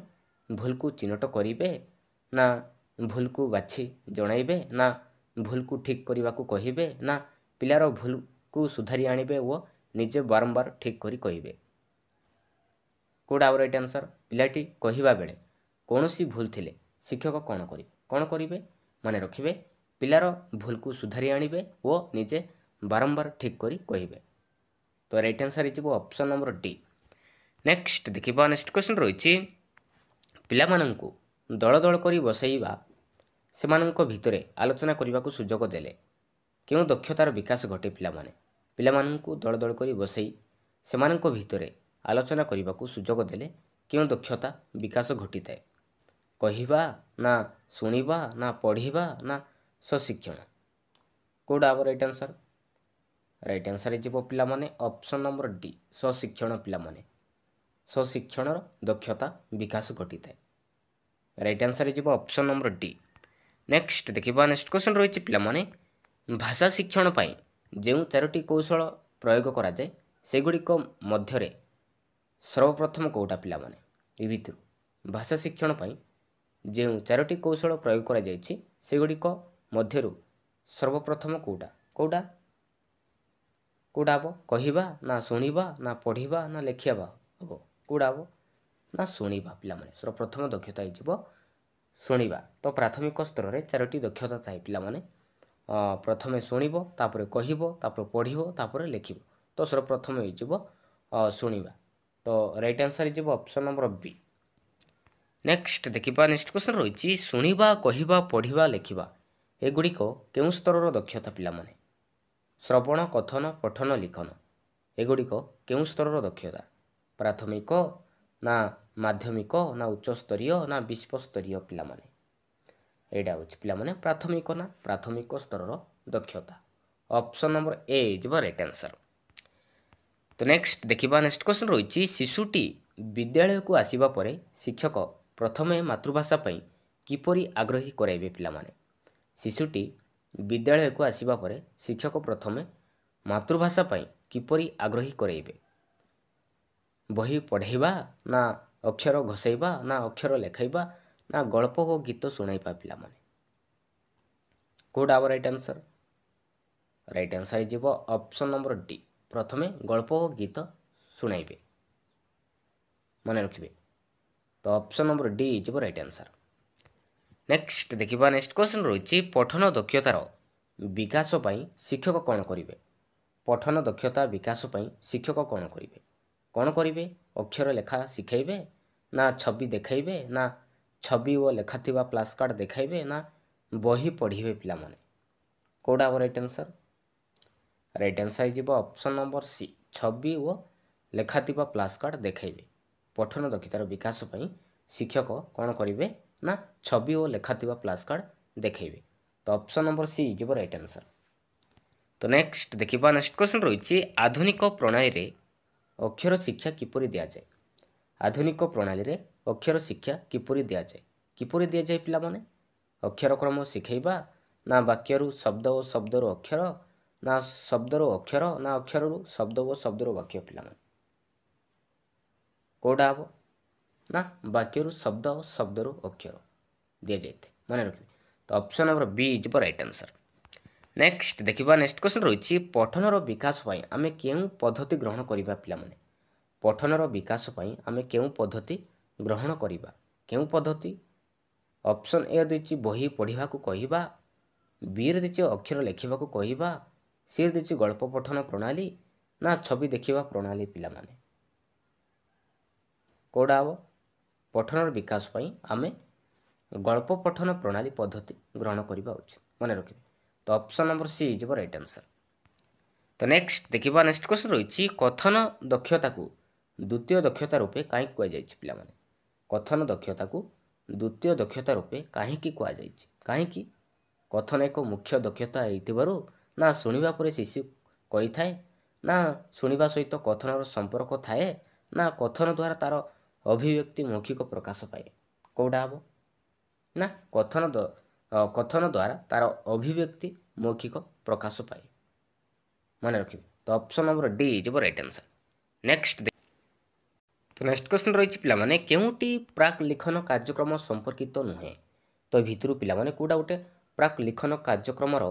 ଭୁଲକୁ ଚିହ୍ନଟ କରିବେ ନା ଭୁଲକୁ ବାଛି ଜଣାଇବେ ନା ଭୁଲକୁ ଠିକ୍ କରିବାକୁ କହିବେ ନା ପିଲାର ଭୁଲକୁ ସୁଧାରି ଆଣିବେ ଓ ନିଜେ ବାରମ୍ବାର ଠିକ୍ କରି କହିବେ? କେଉଁଟା ହେବ ରାଇଟ୍ ଆନ୍ସର୍? ପିଲାଟି କହିବା ବେଳେ କୌଣସି ଭୁଲ ଥିଲେ ଶିକ୍ଷକ କ'ଣ କରିବେ? କ'ଣ କରିବେ? ମନେ ରଖିବେ ପିଲାର ଭୁଲକୁ ସୁଧାରି ଆଣିବେ ଓ ନିଜେ ବାରମ୍ବାର ଠିକ୍ କରି କହିବେ। ତ ରାଇଟ୍ ଆନ୍ସର୍ ହେଇଯିବ ଅପସନ୍ ନମ୍ବର ଡି। ନେକ୍ସଟ ଦେଖିବା। ନେକ୍ସଟ କ୍ୱେଶ୍ଚନ୍ ରହିଛି ପିଲାମାନଙ୍କୁ ଦଳ ଦଳ କରି ବସାଇବା ସେମାନଙ୍କ ଭିତରେ ଆଲୋଚନା କରିବାକୁ ସୁଯୋଗ ଦେଲେ କେଉଁ ଦକ୍ଷତାର ବିକାଶ ଘଟେ ପିଲାମାନେ? ପିଲାମାନଙ୍କୁ ଦଳ ଦଳ କରି ବସାଇ ସେମାନଙ୍କ ଭିତରେ ଆଲୋଚନା କରିବାକୁ ସୁଯୋଗ ଦେଲେ କେଉଁ ଦକ୍ଷତା ବିକାଶ ଘଟିଥାଏ? କହିବା ନା ଶୁଣିବା ନା ପଢ଼ିବା ନା ସ୍ୱଶିକ୍ଷଣ? କେଉଁଟା ହେବ ରାଇଟ୍ ଆନ୍ସର୍? ରାଇଟ୍ ଆନ୍ସର୍ ହେଇଯିବ ପିଲାମାନେ ଅପସନ୍ ନମ୍ବର ଡି ସ୍ୱଶିକ୍ଷଣ ପିଲାମାନେ। ସ୍ୱଶିକ୍ଷଣର ଦକ୍ଷତା ବିକାଶ ଘଟିଥାଏ। ରାଇଟ୍ ଆନ୍ସର୍ ହେଇଯିବ ଅପସନ୍ ନମ୍ବର ଡି। ନେକ୍ସଟ ଦେଖିବା। ନେକ୍ସଟ କ୍ୱେଶ୍ଚନ୍ ରହିଛି ପିଲାମାନେ ଭାଷା ଶିକ୍ଷଣ ପାଇଁ ଯେଉଁ 4ଟି କୌଶଳ ପ୍ରୟୋଗ କରାଯାଏ ସେଗୁଡ଼ିକ ମଧ୍ୟରେ ସର୍ବପ୍ରଥମ କେଉଁଟା ପିଲାମାନେ? ଏ ଭିତରୁ ଭାଷା ଶିକ୍ଷଣ ପାଇଁ ଯେଉଁ 4ଟି କୌଶଳ ପ୍ରୟୋଗ କରାଯାଇଛି ସେଗୁଡ଼ିକ ମଧ୍ୟରୁ ସର୍ବପ୍ରଥମ କେଉଁଟା? କେଉଁଟା କେଉଁଟା ହେବ? କହିବା ନା ଶୁଣିବା ନା ପଢ଼ିବା ନା ଲେଖିବା ହେବ? କେଉଁଟା ହେବ? ନା ଶୁଣିବା ପିଲାମାନେ। ସର୍ବପ୍ରଥମ ଦକ୍ଷତା ହେଇଯିବ ଶୁଣିବା। ତ ପ୍ରାଥମିକ ସ୍ତରରେ 4ଟି ଦକ୍ଷତା ଥାଏ ପିଲାମାନେ। ପ୍ରଥମେ ଶୁଣିବ, ତାପରେ କହିବ, ତାପରେ ପଢ଼ିବ, ତାପରେ ଲେଖିବ। ତ ସର୍ବପ୍ରଥମ ହେଇଯିବ ଶୁଣିବା। ତ ରାଇଟ୍ ଆନ୍ସର୍ ହେଇଯିବ ଅପସନ୍ ନମ୍ବର ବି। ନେକ୍ସଟ ଦେଖିବା। ନେକ୍ସଟ କ୍ୱେଶ୍ଚନ୍ ରହିଛି ଶୁଣିବା, କହିବା, ପଢ଼ିବା, ଲେଖିବା ଏଗୁଡ଼ିକ କେଉଁ ସ୍ତରର ଦକ୍ଷତା ପିଲାମାନେ? ଶ୍ରବଣ, କଥନ, ପଠନ, ଲିଖନ ଏଗୁଡ଼ିକ କେଉଁ ସ୍ତରର ଦକ୍ଷତା? ପ୍ରାଥମିକ ନା ମାଧ୍ୟମିକ ନା ଉଚ୍ଚସ୍ତରୀୟ ନା ବିଶ୍ୱସ୍ତରୀୟ ପିଲାମାନେ? ଏଇଟା ହେଉଛି ପିଲାମାନେ ପ୍ରାଥମିକ ନା ପ୍ରାଥମିକ ସ୍ତରର ଦକ୍ଷତା। ଅପସନ୍ ନମ୍ବର ଏ ହେଇଯିବ ରାଇଟ୍ ଆନ୍ସର୍। ତ ନେକ୍ସଟ ଦେଖିବା। ନେକ୍ସଟ କ୍ୱେଶ୍ଚନ୍ ରହିଛି ଶିଶୁଟି ବିଦ୍ୟାଳୟକୁ ଆସିବା ପରେ ଶିକ୍ଷକ ପ୍ରଥମେ ମାତୃଭାଷା ପାଇଁ କିପରି ଆଗ୍ରହୀ କରାଇବେ ପିଲାମାନେ? ଶିଶୁଟି ବିଦ୍ୟାଳୟକୁ ଆସିବା ପରେ ଶିକ୍ଷକ ପ୍ରଥମେ ମାତୃଭାଷା ପାଇଁ କିପରି ଆଗ୍ରହୀ କରାଇବେ? ବହି ପଢ଼ାଇବା ନା ଅକ୍ଷର ଘୋଷାଇବା ନା ଅକ୍ଷର ଲେଖାଇବା ନା ଗଳ୍ପ ଓ ଗୀତ ଶୁଣାଇବା ପିଲାମାନେ? କେଉଁଟା ହେବ ରାଇଟ୍ ଆନ୍ସର୍? ରାଇଟ୍ ଆନ୍ସର୍ ହେଇଯିବ ଅପସନ୍ ନମ୍ବର ଡି। ପ୍ରଥମେ ଗଳ୍ପ ଓ ଗୀତ ଶୁଣାଇବେ। ମନେ ରଖିବେ। ତ ଅପସନ୍ ନମ୍ବର ଡି ହେଇଯିବ ରାଇଟ୍ ଆନ୍ସର୍। ନେକ୍ସଟ ଦେଖିବା। ନେକ୍ସଟ କ୍ୱେଶ୍ଚନ୍ ରହିଛି ପଠନ ଦକ୍ଷତାର ବିକାଶ ପାଇଁ ଶିକ୍ଷକ କ'ଣ କରିବେ? ପଠନ ଦକ୍ଷତା ବିକାଶ ପାଇଁ ଶିକ୍ଷକ କ'ଣ କରିବେ? କ'ଣ କରିବେ? ଅକ୍ଷର ଲେଖା ଶିଖାଇବେ ନା ଛବି ଦେଖାଇବେ ନା ଛବି ଓ ଲେଖା ଥିବା ପ୍ଲାସ୍ କାର୍ଡ଼ ଦେଖାଇବେ ନା ବହି ପଢ଼ିବେ ପିଲାମାନେ? କେଉଁଟା ହେବ ରାଇଟ୍ ଆନ୍ସର୍? ରାଇଟ୍ ଆନ୍ସର୍ ହେଇଯିବ ଅପସନ୍ ନମ୍ବର ସି ଛବି ଓ ଲେଖା ଥିବା ପ୍ଲାସ୍ କାର୍ଡ଼ ଦେଖାଇବେ। ପଠନ ଦକ୍ଷତାର ବିକାଶ ପାଇଁ ଶିକ୍ଷକ କ'ଣ କରିବେ ନା ଛବି ଓ ଲେଖା ଥିବା ଫ୍ଲାସ୍ କାର୍ଡ଼ ଦେଖେଇବେ। ତ ଅପସନ୍ ନମ୍ବର ସି ଯିବ ରାଇଟ୍ ଆନ୍ସର୍। ତ ନେକ୍ସଟ ଦେଖିବା ନେକ୍ସଟ କ୍ୱେଶ୍ଚନ୍ ରହିଛି ଆଧୁନିକ ପ୍ରଣାଳୀରେ ଅକ୍ଷର ଶିକ୍ଷା କିପରି ଦିଆଯାଏ? ଆଧୁନିକ ପ୍ରଣାଳୀରେ ଅକ୍ଷର ଶିକ୍ଷା କିପରି ଦିଆଯାଏ? କିପରି ଦିଆଯାଏ ପିଲାମାନେ? ଅକ୍ଷର କ୍ରମ ଶିଖେଇବା, ନା ବାକ୍ୟରୁ ଶବ୍ଦ ଓ ଶବ୍ଦରୁ ଅକ୍ଷର, ନା ଶବ୍ଦରୁ ଅକ୍ଷର, ନା ଅକ୍ଷରରୁ ଶବ୍ଦ ଓ ଶବ୍ଦରୁ ବାକ୍ୟ? ପିଲାମାନେ କେଉଁଟା ହେବ? ନା ବାକ୍ୟରୁ ଶବ୍ଦ ଓ ଶବ୍ଦରୁ ଅକ୍ଷର ଦିଆଯାଇଥାଏ, ମନେ ରଖିବେ। ତ ଅପସନ୍ ନମ୍ବର ବି ଯିବ ରାଇଟ୍ ଆନ୍ସର୍। ନେକ୍ସଟ ଦେଖିବା ନେକ୍ସଟ କ୍ୱେଶ୍ଚନ୍ ରହିଛି ପଠନର ବିକାଶ ପାଇଁ ଆମେ କେଉଁ ପଦ୍ଧତି ଗ୍ରହଣ କରିବା? ପିଲାମାନେ ପଠନର ବିକାଶ ପାଇଁ ଆମେ କେଉଁ ପଦ୍ଧତି ଗ୍ରହଣ କରିବା? କେଉଁ ପଦ୍ଧତି? ଅପସନ୍ ଏ ଦେଇଛି ବହି ପଢ଼ିବାକୁ କହିବା, ବିରେ ଦେଇଛି ଅକ୍ଷର ଲେଖିବାକୁ କହିବା, ସିରେ ଦେଇଛି ଗଳ୍ପ ପଠନ ପ୍ରଣାଳୀ, ନା ଛବି ଦେଖିବା ପ୍ରଣାଳୀ? ପିଲାମାନେ କେଉଁଟା ହେବ? ପଠନର ବିକାଶ ପାଇଁ ଆମେ ଗଳ୍ପ ପଠନ ପ୍ରଣାଳୀ ପଦ୍ଧତି ଗ୍ରହଣ କରିବା ଉଚିତ, ମନେ ରଖିବେ। ତ ଅପସନ୍ ନମ୍ବର ସି ଯିବ ରାଇଟ୍ ଆନ୍ସର୍। ତ ନେକ୍ସଟ ଦେଖିବା ନେକ୍ସଟ କ୍ୱେଶ୍ଚନ୍ ରହିଛି କଥନ ଦକ୍ଷତାକୁ ଦ୍ୱିତୀୟ ଦକ୍ଷତା ରୂପେ କାହିଁକି କୁହାଯାଇଛି? ପିଲାମାନେ କଥନ ଦକ୍ଷତାକୁ ଦ୍ୱିତୀୟ ଦକ୍ଷତା ରୂପେ କାହିଁକି କୁହାଯାଇଛି? କାହିଁକି? କଥନ ଏକ ମୁଖ୍ୟ ଦକ୍ଷତା ହେଇଥିବାରୁ, ନା ଶୁଣିବା ପରେ ଶିଶୁ କହିଥାଏ, ନା ଶୁଣିବା ସହିତ କଥନର ସମ୍ପର୍କ ଥାଏ, ନା କଥନ ଦ୍ୱାରା ତାର ଅଭିବ୍ୟକ୍ତି ମୌଖିକ ପ୍ରକାଶ ପାଏ? କେଉଁଟା ହେବ? ନା କଥନ ଦ୍ୱାରା ତାର ଅଭିବ୍ୟକ୍ତି ମୌଖିକ ପ୍ରକାଶ ପାଏ, ମନେ ରଖିବେ। ତ ଅପସନ୍ ନମ୍ବର ଡି ଯିବ ରାଇଟ୍ ଆନ୍ସର୍। ନେକ୍ସଟ ତ ନେକ୍ସଟ କ୍ୱେଶ୍ଚନ୍ ରହିଛି ପିଲାମାନେ କେଉଁଟି ପ୍ରାକ୍ ଲିଖନ କାର୍ଯ୍ୟକ୍ରମ ସମ୍ପର୍କିତ ନୁହେଁ? ତ ଭିତରୁ ପିଲାମାନେ କେଉଁଟା ଗୋଟେ ପ୍ରାକ୍ ଲିଖନ କାର୍ଯ୍ୟକ୍ରମର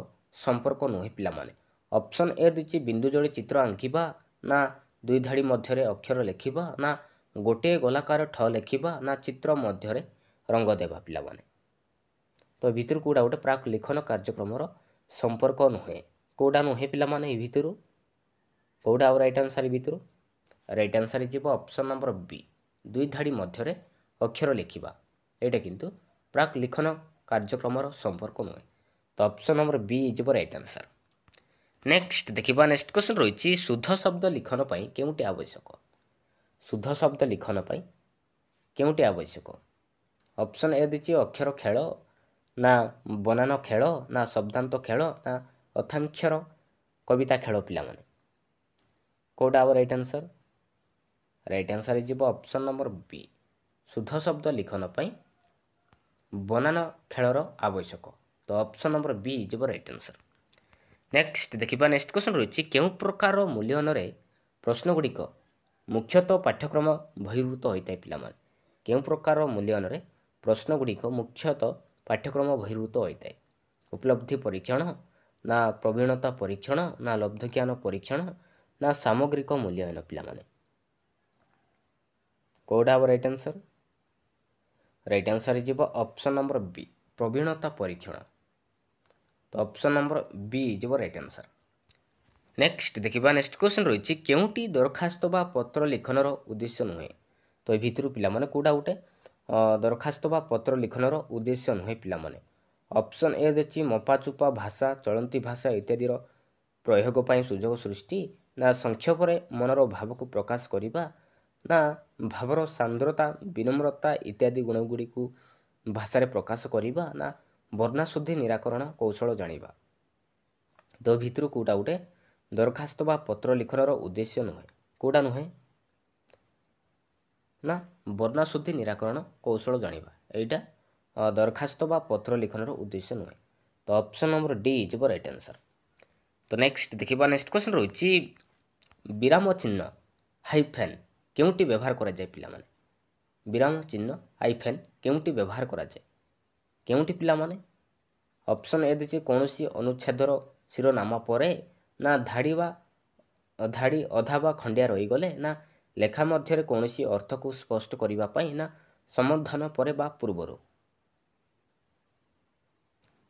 ସମ୍ପର୍କ ନୁହେଁ? ପିଲାମାନେ ଅପସନ୍ ଏ ଦେଇଛି ବିନ୍ଦୁ ଯୋଡ଼ି ଚିତ୍ର ଆଙ୍କିବା, ନା ଦୁଇ ଧାଡ଼ି ମଧ୍ୟରେ ଅକ୍ଷର ଲେଖିବା, ନା ଗୋଟିଏ ଗୋଲାକାର ଠ ଲେଖିବା, ନା ଚିତ୍ର ମଧ୍ୟରେ ରଙ୍ଗ ଦେବା? ପିଲାମାନେ ତ ଭିତରୁ କେଉଁଟା ଗୋଟେ ପ୍ରାକ୍ ଲିଖନ କାର୍ଯ୍ୟକ୍ରମର ସମ୍ପର୍କ ନୁହେଁ? କେଉଁଟା ନୁହେଁ ପିଲାମାନେ? ଏ ଭିତରୁ କେଉଁଟା ଆଉ ରାଇଟ୍ ଆନ୍ସର୍? ଭିତରୁ ରାଇଟ୍ ଆନ୍ସର୍ ଯିବ ଅପସନ୍ ନମ୍ବର ବି ଦୁଇ ଧାଡ଼ି ମଧ୍ୟରେ ଅକ୍ଷର ଲେଖିବା। ଏଇଟା କିନ୍ତୁ ପ୍ରାକ୍ ଲିଖନ କାର୍ଯ୍ୟକ୍ରମର ସମ୍ପର୍କ ନୁହେଁ। ତ ଅପସନ୍ ନମ୍ବର ବି ଯିବ ରାଇଟ୍ ଆନ୍ସର୍। ନେକ୍ସଟ ଦେଖିବା ନେକ୍ସଟ କ୍ୱେଶ୍ଚନ୍ ରହିଛି ଶୁଦ୍ଧ ଶବ୍ଦ ଲିଖନ ପାଇଁ କେଉଁଟି ଆବଶ୍ୟକ? ଶୁଦ୍ଧ ଶବ୍ଦ ଲିଖନ ପାଇଁ କେଉଁଟି ଆବଶ୍ୟକ? ଅପସନ୍ ଏ ଦେଇଛି ଅକ୍ଷର ଖେଳ, ନା ବନାନ ଖେଳ, ନା ଶବ୍ଦାନ୍ତ ଖେଳ, ନା ଅଥାକ୍ଷର କବିତା ଖେଳ? ପିଲାମାନେ କେଉଁଟା ହେବ ରାଇଟ୍ ଆନ୍ସର୍? ରାଇଟ୍ ଆନ୍ସର୍ ଯିବ ଅପସନ୍ ନମ୍ବର ବି ଶୁଦ୍ଧ ଶବ୍ଦ ଲିଖନ ପାଇଁ ବନାନ ଖେଳର ଆବଶ୍ୟକ। ତ ଅପସନ୍ ନମ୍ବର ବି ଯିବ ରାଇଟ୍ ଆନ୍ସର୍। ନେକ୍ସଟ ଦେଖିବା ନେକ୍ସଟ କ୍ୱେଶ୍ଚନ୍ ରହିଛି କେଉଁ ପ୍ରକାର ମୂଲ୍ୟାୟନରେ ପ୍ରଶ୍ନଗୁଡ଼ିକ ମୁଖ୍ୟତଃ ପାଠ୍ୟକ୍ରମ ବହିର୍ଭୂତ ହୋଇଥାଏ? ପିଲାମାନେ କେଉଁ ପ୍ରକାର ମୂଲ୍ୟାୟନରେ ପ୍ରଶ୍ନଗୁଡ଼ିକ ମୁଖ୍ୟତଃ ପାଠ୍ୟକ୍ରମ ବହିର୍ଭୂତ ହୋଇଥାଏ? ଉପଲବ୍ଧି ପରୀକ୍ଷଣ, ନା ପ୍ରବୀଣତା ପରୀକ୍ଷଣ, ନା ଲବ୍ଧଜ୍ଞାନ ପରୀକ୍ଷଣ, ନା ସାମଗ୍ରିକ ମୂଲ୍ୟାୟନ? ପିଲାମାନେ କେଉଁଟା ହେବ ରାଇଟ୍ ଆନ୍ସର୍? ରାଇଟ୍ ଆନ୍ସର୍ ଯିବ ଅପସନ୍ ନମ୍ବର ବି ପ୍ରବୀଣତା ପରୀକ୍ଷଣ। ତ ଅପସନ୍ ନମ୍ବର ବି ଯିବ ରାଇଟ୍ ଆନ୍ସର୍। ନେକ୍ସଟ ଦେଖିବା ନେକ୍ସଟ କ୍ୱେଶ୍ଚନ୍ ରହିଛି କେଉଁଟି ଦରଖାସ୍ତ ବା ପତ୍ର ଲିଖନର ଉଦ୍ଦେଶ୍ୟ ନୁହେଁ? ତ ଏ ଭିତରୁ ପିଲାମାନେ କେଉଁଟା ଗୋଟେ ଦରଖାସ୍ତ ବା ପତ୍ର ଲିଖନର ଉଦ୍ଦେଶ୍ୟ ନୁହେଁ? ପିଲାମାନେ ଅପସନ୍ ଏ ଦେଇଛି ମପାଚୁପା ଭାଷା, ଚଳନ୍ତି ଭାଷା ଇତ୍ୟାଦିର ପ୍ରୟୋଗ ପାଇଁ ସୁଯୋଗ ସୃଷ୍ଟି, ନା ସଂକ୍ଷେପରେ ମନର ଭାବକୁ ପ୍ରକାଶ କରିବା, ନା ଭାବର ସାନ୍ଦ୍ରତା ବିନମ୍ରତା ଇତ୍ୟାଦି ଗୁଣଗୁଡ଼ିକୁ ଭାଷାରେ ପ୍ରକାଶ କରିବା, ନା ବର୍ଣ୍ଣାଶୁଦ୍ଧି ନିରାକରଣ କୌଶଳ ଜାଣିବା? ତ ଭିତରୁ କେଉଁଟା ଗୋଟେ ଦରଖାସ୍ତ ବା ପତ୍ର ଲିଖନର ଉଦ୍ଦେଶ୍ୟ ନୁହେଁ? କେଉଁଟା ନୁହେଁ? ନା ବର୍ଣ୍ଣାଶୁଦ୍ଧି ନିରାକରଣ କୌଶଳ ଜାଣିବା। ଏଇଟା ଦରଖାସ୍ତ ବା ପତ୍ର ଲିଖନର ଉଦ୍ଦେଶ୍ୟ ନୁହେଁ। ତ ଅପସନ୍ ନମ୍ବର ଡି ଯିବ ରାଇଟ୍ ଆନ୍ସର୍। ତ ନେକ୍ସଟ ଦେଖିବା ନେକ୍ସଟ କ୍ୱେଶ୍ଚନ୍ ରହିଛି ବିରାମ ଚିହ୍ନ ହାଇଫେନ୍ କେଉଁଟି ବ୍ୟବହାର କରାଯାଏ? ପିଲାମାନେ ବିରାମ ଚିହ୍ନ ହାଇଫେନ୍ କେଉଁଟି ବ୍ୟବହାର କରାଯାଏ? କେଉଁଟି ପିଲାମାନେ? ଅପସନ୍ ଏ ଦେଇଛି କୌଣସି ଅନୁଚ୍ଛେଦର ଶିରୋନାମ ପରେ, ନା ଧାଡ଼ି ଅଧା ବା ଖଣ୍ଡିଆ ରହିଗଲେ, ନା ଲେଖା ମଧ୍ୟରେ କୌଣସି ଅର୍ଥକୁ ସ୍ପଷ୍ଟ କରିବା ପାଇଁ, ନା ସମ୍ବୋଧନ ପରେ ବା ପୂର୍ବରୁ?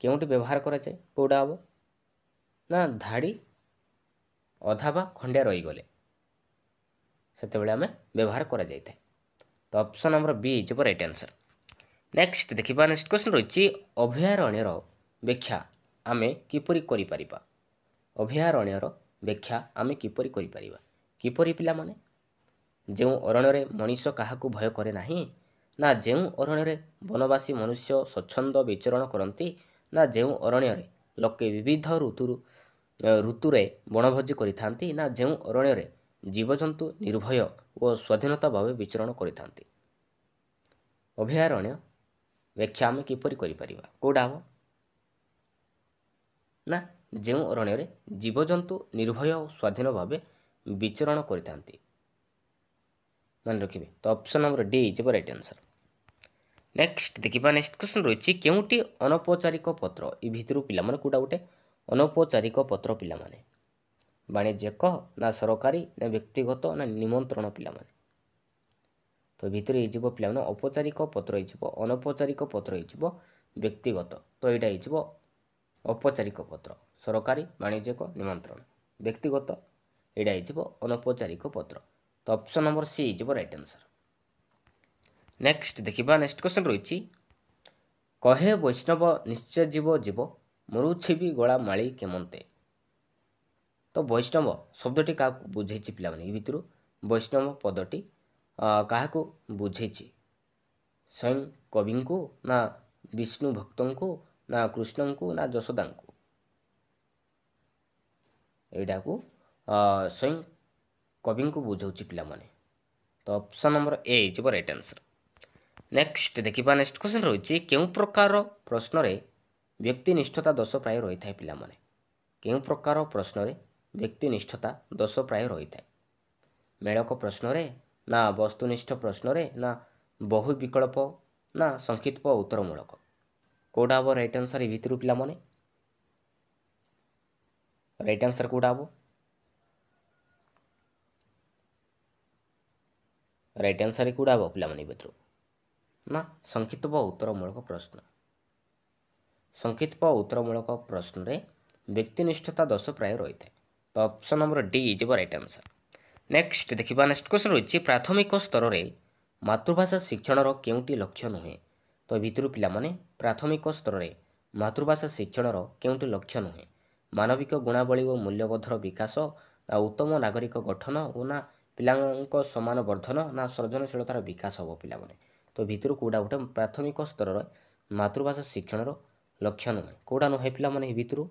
କେଉଁଟି ବ୍ୟବହାର କରାଯାଏ? କେଉଁଟା ହେବ? ନା ଧାଡ଼ି ଅଧା ବା ଖଣ୍ଡିଆ ରହିଗଲେ ସେତେବେଳେ ଆମେ ବ୍ୟବହାର କରାଯାଇଥାଏ। ତ ଅପସନ୍ ନମ୍ବର ବି ଯିବ ରାଇଟ୍ ଆନ୍ସର୍। ନେକ୍ସଟ ଦେଖିବା ନେକ୍ସଟ କ୍ୱେଶ୍ଚନ୍ ରହିଛି ଅଭୟାରଣ୍ୟର ବ୍ୟାଖ୍ୟା ଆମେ କିପରି କରିପାରିବା? ଅଭୟାରଣ୍ୟର ବ୍ୟାଖ୍ୟା ଆମେ କିପରି କରିପାରିବା? କିପରି ପିଲାମାନେ? ଯେଉଁ ଅରଣ୍ୟରେ ମଣିଷ କାହାକୁ ଭୟ କରେ ନାହିଁ, ନା ଯେଉଁ ଅରଣ୍ୟରେ ବନବାସୀ ମନୁଷ୍ୟ ସ୍ୱଚ୍ଛନ୍ଦ ବିଚରଣ କରନ୍ତି, ନା ଯେଉଁ ଅରଣ୍ୟରେ ଲୋକେ ବିବିଧ ଋତୁରେ ବଣଭୋଜି କରିଥାନ୍ତି, ନା ଯେଉଁ ଅରଣ୍ୟରେ ଜୀବଜନ୍ତୁ ନିର୍ଭୟ ଓ ସ୍ୱାଧୀନତା ଭାବେ ବିଚରଣ କରିଥାନ୍ତି। ଅଭୟାରଣ୍ୟ ବ୍ୟାଖ୍ୟା ଆମେ କିପରି କରିପାରିବା? କେଉଁଟା ହେବ? ନା ଯେଉଁ ଅରଣ୍ୟରେ ଜୀବଜନ୍ତୁ ନିର୍ଭୟ ଓ ସ୍ୱାଧୀନ ଭାବେ ବିଚରଣ କରିଥାନ୍ତି। ମନେ ରଖିବେ। ତ ଅପସନ୍ ନମ୍ବର ଡି ଯିବ ରାଇଟ୍ ଆନ୍ସର୍। ନେକ୍ସଟ ଦେଖିବା, ନେକ୍ସଟ କ୍ୱେଶ୍ଚନ୍ ରହିଛି କେଉଁଟି ଅନୌପଚାରିକ ପତ୍ର? ଏ ଭିତରୁ ପିଲାମାନେ କେଉଁଟା ଗୋଟେ ଅନୌପଚାରିକ ପତ୍ର ପିଲାମାନେ? ବାଣିଜ୍ୟିକ, ନା ସରକାରୀ, ନା ବ୍ୟକ୍ତିଗତ, ନା ନିମନ୍ତ୍ରଣ ପିଲାମାନେ? ତ ଭିତରେ ହେଇଯିବ ପିଲାମାନେ ଔପଚାରିକ ପତ୍ର ହେଇଯିବ, ଅନୌପଚାରିକ ପତ୍ର ହେଇଯିବ ବ୍ୟକ୍ତିଗତ। ତ ଏଇଟା ହେଇଯିବ ଔପଚାରିକ ପତ୍ର, ସରକାରୀ, ବାଣିଜ୍ୟିକ, ନିମନ୍ତ୍ରଣ। ବ୍ୟକ୍ତିଗତ ଏଇଟା ହେଇଯିବ ଅନୌପଚାରିକ ପତ୍ର। ତ ଅପସନ୍ ନମ୍ବର ସି ହେଇଯିବ ରାଇଟ୍ ଆନ୍ସର୍। ନେକ୍ସଟ ଦେଖିବା, ନେକ୍ସଟ କ୍ୱେଶ୍ଚନ୍ ରହିଛି କହେ ବୈଷ୍ଣବ ନିଶ୍ଚୟ ଯିବ ଯିବ ମରୁଛିବି ଗଳା ମାଳି କେମନ୍ତେ? ତ ବୈଷ୍ଣବ ଶବ୍ଦଟି କାହାକୁ ବୁଝେଇଛି ପିଲାମାନେ? ଏ ଭିତରୁ ବୈଷ୍ଣବ ପଦଟି କାହାକୁ ବୁଝେଇଛି? ସ୍ୱୟଂ କବିଙ୍କୁ, ନା ବିଷ୍ଣୁ ଭକ୍ତଙ୍କୁ, ନା କୃଷ୍ଣଙ୍କୁ, ନା ଯଶୋଦାଙ୍କୁ? ଏଇଟାକୁ ସ୍ୱୟଂ କବିଙ୍କୁ ବୁଝାଉଛି ପିଲାମାନେ। ତ ଅପସନ୍ ନମ୍ବର ଏ ଯିବ ରାଇଟ୍ ଆନ୍ସର୍। ନେକ୍ସଟ ଦେଖିବା, ନେକ୍ସଟ କ୍ୱେଶ୍ଚନ୍ ରହିଛି କେଉଁ ପ୍ରକାର ପ୍ରଶ୍ନରେ ବ୍ୟକ୍ତିନିଷ୍ଠତା ଦୋଷ ପ୍ରାୟ ରହିଥାଏ ପିଲାମାନେ? କେଉଁ ପ୍ରକାର ପ୍ରଶ୍ନରେ ବ୍ୟକ୍ତିନିଷ୍ଠତା ଦୋଷ ପ୍ରାୟ ରହିଥାଏ? ମେଳକ ପ୍ରଶ୍ନରେ, ନା ବସ୍ତୁନିଷ୍ଠ ପ୍ରଶ୍ନରେ, ନା ବହୁ ବିକଳ୍ପ, ନା ସଂକ୍ଷିପ୍ତ ଉତ୍ତରମୂଳକ? କେଉଁଟା ହେବ ରାଇଟ୍ ଆନ୍ସର୍ ଏ ଭିତରୁ ପିଲାମାନେ? ରାଇଟ୍ ଆନ୍ସର୍ କେଉଁଟା ହେବ? ରାଇଟ୍ ଆନ୍ସର୍ କେଉଁଟା ହେବ ପିଲାମାନେ ଏ ଭିତରୁ? ନା ସଂକ୍ଷିପ୍ତ ଉତ୍ତରମୂଳକ ପ୍ରଶ୍ନ। ସଂକ୍ଷିପ୍ତ ଉତ୍ତରମୂଳକ ପ୍ରଶ୍ନରେ ବ୍ୟକ୍ତିନିଷ୍ଠତା ଦୋଷ ପ୍ରାୟ ରହିଥାଏ। ତ ଅପସନ୍ ନମ୍ବର ଡି ଯିବ ରାଇଟ୍ ଆନ୍ସର୍। ନେକ୍ସଟ ଦେଖିବା, ନେକ୍ସଟ କ୍ୱେଶ୍ଚନ୍ ରହିଛି ପ୍ରାଥମିକ ସ୍ତରରେ ମାତୃଭାଷା ଶିକ୍ଷଣର କେଉଁଟି ଲକ୍ଷ୍ୟ ନୁହେଁ? ତ ଏ ଭିତରୁ ପିଲାମାନେ ପ୍ରାଥମିକ ସ୍ତରରେ ମାତୃଭାଷା ଶିକ୍ଷଣର କେଉଁଟି ଲକ୍ଷ୍ୟ ନୁହେଁ? ମାନବିକ ଗୁଣାବଳୀ ଓ ମୂଲ୍ୟବୋଧର ବିକାଶ, ନା ଉତ୍ତମ ନାଗରିକ ଗଠନ, ଓ ନା ପିଲାଙ୍କ ସମାନ ବର୍ଦ୍ଧନ, ନା ସୃଜନଶୀଳତାର ବିକାଶ ହେବ ପିଲାମାନେ? ତ ଭିତରୁ କେଉଁଟା ଗୋଟେ ପ୍ରାଥମିକ ସ୍ତରରେ ମାତୃଭାଷା ଶିକ୍ଷଣର ଲକ୍ଷ୍ୟ ନୁହେଁ? କେଉଁଟା ନୁହେଁ ପିଲାମାନେ ଏ ଭିତରୁ?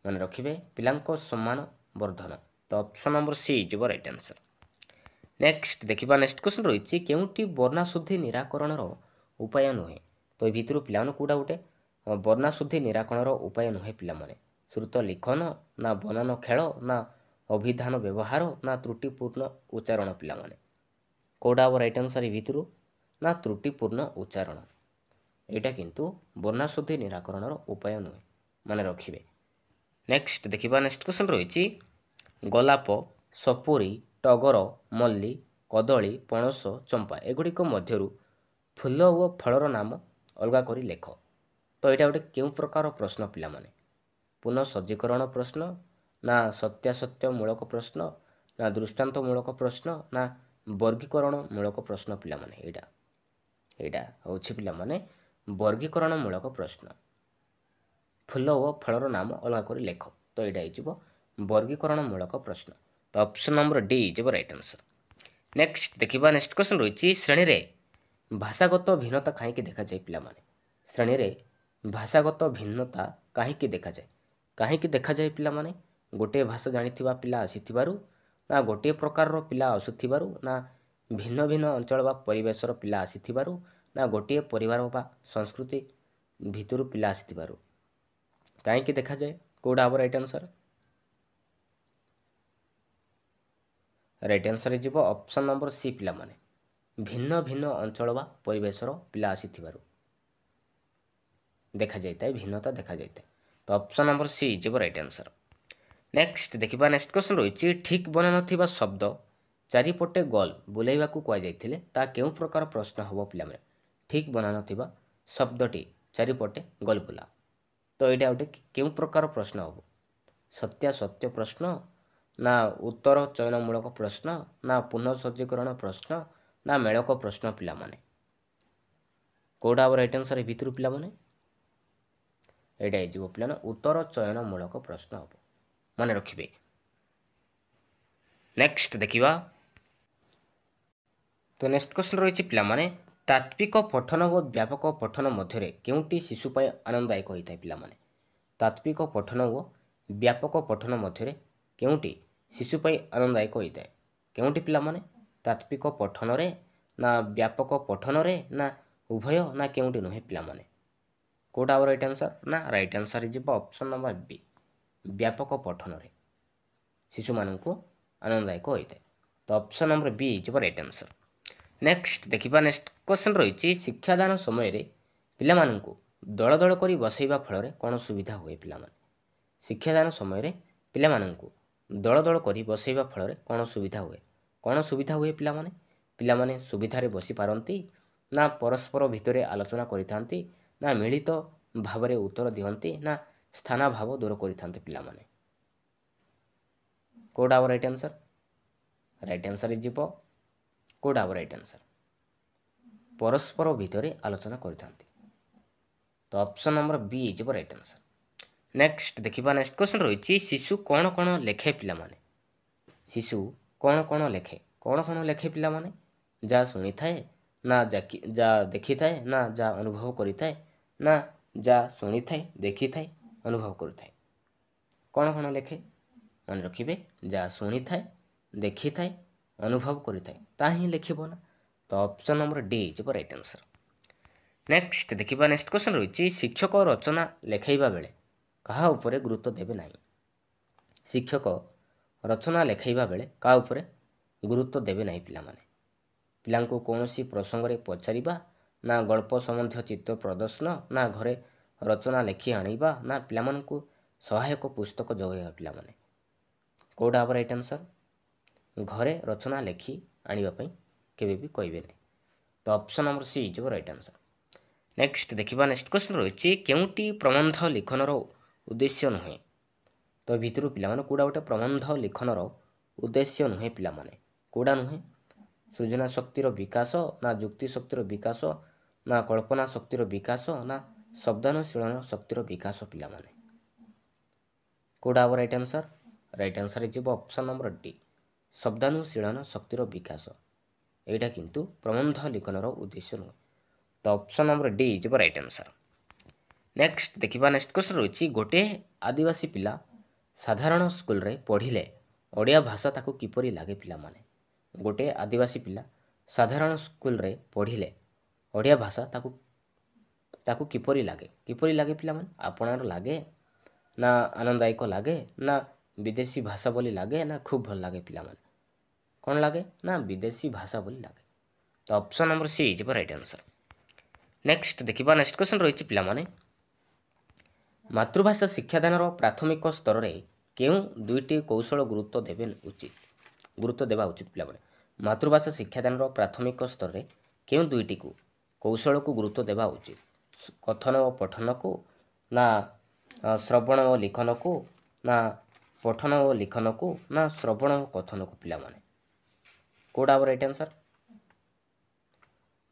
ମନେ ରଖିବେ, ପିଲାଙ୍କ ସମାନ ବର୍ଦ୍ଧନ। ତ ଅପସନ୍ ନମ୍ବର ସି ଯିବ ରାଇଟ୍ ଆନ୍ସର୍। ନେକ୍ସଟ ଦେଖିବା, ନେକ୍ସଟ କ୍ୱେଶ୍ଚନ୍ ରହିଛି କେଉଁଟି ବର୍ଣ୍ଣାଶୁଦ୍ଧି ନିରାକରଣର ଉପାୟ ନୁହେଁ? ତ ଏ ଭିତରୁ ପିଲାମାନେ କେଉଁଟା ଗୋଟେ ବର୍ଣ୍ଣାଶୁଦ୍ଧି ନିରାକରଣର ଉପାୟ ନୁହେଁ ପିଲାମାନେ? ଶ୍ରୁତ ଲିଖନ, ନା ବନାନ ଖେଳ, ନା ଅଭିଧାନ ବ୍ୟବହାର, ନା ତ୍ରୁଟିପୂର୍ଣ୍ଣ ଉଚ୍ଚାରଣ ପିଲାମାନେ? କେଉଁଟା ହେବ ରାଇଟ୍ ଆନ୍ସର୍ ଏ ଭିତରୁ? ନା ତ୍ରୁଟିପୂର୍ଣ୍ଣ ଉଚ୍ଚାରଣ। ଏଇଟା କିନ୍ତୁ ବର୍ଣ୍ଣାଶୁଦ୍ଧି ନିରାକରଣର ଉପାୟ ନୁହେଁ, ମନେ ରଖିବେ। ନେକ୍ସଟ ଦେଖିବା, ନେକ୍ସଟ କ୍ୱେଶ୍ଚନ୍ ରହିଛି ଗୋଲାପ, ସପୁରୀ, ଟଗର, ମଲ୍ଲି, କଦଳୀ, ପଣସ, ଚମ୍ପା ଏଗୁଡ଼ିକ ମଧ୍ୟରୁ ଫୁଲ ଓ ଫଳର ନାମ ଅଲଗା କରି ଲେଖ। ତ ଏଇଟା ଗୋଟେ କେଉଁ ପ୍ରକାର ପ୍ରଶ୍ନ ପିଲାମାନେ? ପୁନଃସଜ୍ଜୀକରଣ ପ୍ରଶ୍ନ, ନା ସତ୍ୟାସତ୍ୟମୂଳକ ପ୍ରଶ୍ନ, ନା ଦୃଷ୍ଟାନ୍ତମୂଳକ ପ୍ରଶ୍ନ, ନା ବର୍ଗୀକରଣ ମୂଳକ ପ୍ରଶ୍ନ ପିଲାମାନେ? ଏଇଟା ହେଉଛି ପିଲାମାନେ ବର୍ଗୀକରଣ ମୂଳକ ପ୍ରଶ୍ନ। ଫୁଲ ଓ ଫଳର ନାମ ଅଲଗା କରି ଲେଖ। ତ ଏଇଟା ହେଇଯିବ ବର୍ଗୀକରଣ ମୂଳକ ପ୍ରଶ୍ନ। ତ ଅପସନ୍ ନମ୍ବର ଡି ଯିବ ରାଇଟ୍ ଆନ୍ସର୍। ନେକ୍ସଟ ଦେଖିବା, ନେକ୍ସଟ କ୍ୱେଶ୍ଚନ୍ ରହିଛି ଶ୍ରେଣୀରେ ଭାଷାଗତ ଭିନ୍ନତା କାହିଁକି ଦେଖାଯାଏ ପିଲାମାନେ? ଶ୍ରେଣୀରେ ଭାଷାଗତ ଭିନ୍ନତା କାହିଁକି ଦେଖାଯାଏ? କାହିଁକି ଦେଖାଯାଏ ପିଲାମାନେ? ଗୋଟିଏ ଭାଷା ଜାଣିଥିବା ପିଲା ଆସିଥିବାରୁ, ନା ଗୋଟିଏ ପ୍ରକାରର ପିଲା ଆସୁଥିବାରୁ, ନା ଭିନ୍ନ ଭିନ୍ନ ଅଞ୍ଚଳ ବା ପରିବେଶର ପିଲା ଆସିଥିବାରୁ, ନା ଗୋଟିଏ ପରିବାର ବା ସଂସ୍କୃତି ଭିତରୁ ପିଲା ଆସିଥିବାରୁ? କାହିଁକି ଦେଖାଯାଏ? କେଉଁଟା ହେବ ରାଇଟ୍ ଆନ୍ସର୍? ରାଇଟ୍ ଆନ୍ସର୍ ଯିବ ଅପସନ୍ ନମ୍ବର ସି ପିଲାମାନେ, ଭିନ୍ନ ଭିନ୍ନ ଅଞ୍ଚଳ ବା ପରିବେଶର ପିଲା ଆସିଥିବାରୁ ଦେଖାଯାଇଥାଏ, ଭିନ୍ନତା ଦେଖାଯାଇଥାଏ। ତ ଅପସନ୍ ନମ୍ବର ସି ଯିବ ରାଇଟ୍ ଆନ୍ସର୍। ନେକ୍ସଟ ଦେଖିବା, ନେକ୍ସଟ କ୍ୱେଶ୍ଚନ୍ ରହିଛି ଠିକ୍ ବନାନଥିବା ଶବ୍ଦ ଚାରିପଟେ ଗୋଲ ବୁଲାଇବାକୁ କୁହାଯାଇଥିଲେ ତାହା କେଉଁ ପ୍ରକାର ପ୍ରଶ୍ନ ହେବ ପିଲାମାନେ? ଠିକ୍ ବନାନଥିବା ଶବ୍ଦଟି ଚାରିପଟେ ଗୋଲ ବୁଲା। ତ ଏଇଟା ଗୋଟେ କେଉଁ ପ୍ରକାର ପ୍ରଶ୍ନ ହେବ? ସତ୍ୟାସତ୍ୟ ପ୍ରଶ୍ନ, ନା ଉତ୍ତର ଚୟନମୂଳକ ପ୍ରଶ୍ନ, ନା ପୁନଃସଜ୍ଜୀକରଣ ପ୍ରଶ୍ନ, ନା ମେଳକ ପ୍ରଶ୍ନ ପିଲାମାନେ? କେଉଁଟା ହେବ ରାଇଟ୍ ଆନ୍ସର୍ ଏ ଭିତରୁ ପିଲାମାନେ? ଏଇଟା ହେଇଯିବ ପିଲାମାନେ ଉତ୍ତର ଚୟନମୂଳକ ପ୍ରଶ୍ନ ହେବ, ମନେ ରଖିବେ। ନେକ୍ସଟ ଦେଖିବା, ତ तो नेक्स्ट क्वेश्चन रही पिलामाने तात्विक पठन और व्यापक पठन मध्य केउंटी शिशु पाए आनंददायक होता है पिलामाने तात्विक पठन और व्यापक पठन मध्य केउंटी शिशु पाए आनंददायक होता है केउंटी पिलामाने तात्विक पठन रे ना व्यापक पठन रे ना उभय ना केउंटी नुहे पिलामाने कोटा राइट आंसर ना right answer is option number B व्यापक पठन रे शिशु मानक आनंददायक होता है तो option number B is right answer next देखिबा नेक्स्ट क्वेश्चन रही शिक्षादान समय रे पिला मानकु दल दल करी बसैबा फल कौन सुविधा हुए पिला माने शिक्षादान समय रे पिला मानकु दल दल करी बसैबा फल कौन सुविधा हुए पिला माने पिला माने सुविधा रे बसी पारंती ना परस्पर भितर आलोचना करिथांती ना मिलित भाव रे उत्तर दियंती ना स्थाना भाव दूर करिथांती पिला माने कोडा राइट आंसर इज कोडा राइट आंसर परस्पर भितर आलोचना करिथांती तो option number B is right answer next देखिबा नेक्स्ट क्वेश्चन रही शिशु कौन कौन लेखे पिला माने शिशु कौन कौन लेखे पिला माने जा शुणी थाए ना जा देखी थाए ना जा अनुभव करि थाए ना जा शुणी थाए देखी थाए अनुभव करि थाए कौन कौन लेखे मन रखिबे जा शुणी थाए देखी थाए अनुभव करि थाए ता ही लिखिबो ना तो option number D is right answer next देखिबा नेक्स्ट क्वेश्चन रही शिक्षक रचना लेखाइबा बेले कहा उपरे गुरुत्व देबे नाही शिक्षक रचना लेखाइबा बेले कहा उपरे गुरुत्व देबे नाही पिला माने पिलांको कौनसी प्रसंग रे पचारिबा ना गल्प संबंधी चित्र प्रदर्शन ना घरे रचना लेखि आनिबा ना पिलामानकु सहायक पुस्तक जोगाइबा पिला माने कोडा राइट आंसर घरे रचना लेखि आनिबा पई केबे भी कहबे नहीं तो option number C is right answer next देखिबा नेक्स्ट क्वेश्चन रही केउंटी प्रबंध लिखनर उद्देश्य नुहे तो भितर पिला कूड़ा गोटे प्रबंध लिखनर उद्देश्य नुहे पिला कूड़ा नुहे सृजना शक्तिर विकास ना जुक्ति शक्तिर विकास ना कल्पना शक्तिर विकास ना शब्दानुशीलन शक्तिर विकास पिला कूड़ा right answer is option number D शब्दानुशीलन शक्तिर विकास एटा किंतु प्रबंध लिखनर उद्देश्य नुहे तो option number D is right answer next देखिबा नेक्स्ट क्वेश्चन रही गोटे आदिवासी पिला साधारण स्कूल रे पढ़िले ओडिया भाषा ताको किपरि लागे पिला माने गोटे आदिवासी पिला साधारण स्कूल रे पढ़िले ओडिया भाषा ताको किपरि लागे पिला माने आपणार लागे ना आनंददायक लागे ना विदेशी भाषा बोली लागे ना खूब भल लागे पिला माने कौन लागे ना विदेशी भाषा बोली लागे तो option number C is right answer next देखिबा नेक्स्ट क्वेश्चन रही पिला माने मातृभाषा शिक्षादान प्राथमिक स्तर रे केउ दुईटी कौशल गुरुत्व देवा उचित पिला माने मातृभाषा शिक्षादान प्राथमिक स्तर रे केउ दुईटी कौशल को गुरुत्व देवा उचित कथन और पठन को ना श्रवण और लिखन को ना पठन और लिखन को ना श्रवण और कथन को पिला माने कोडा राइट आंसर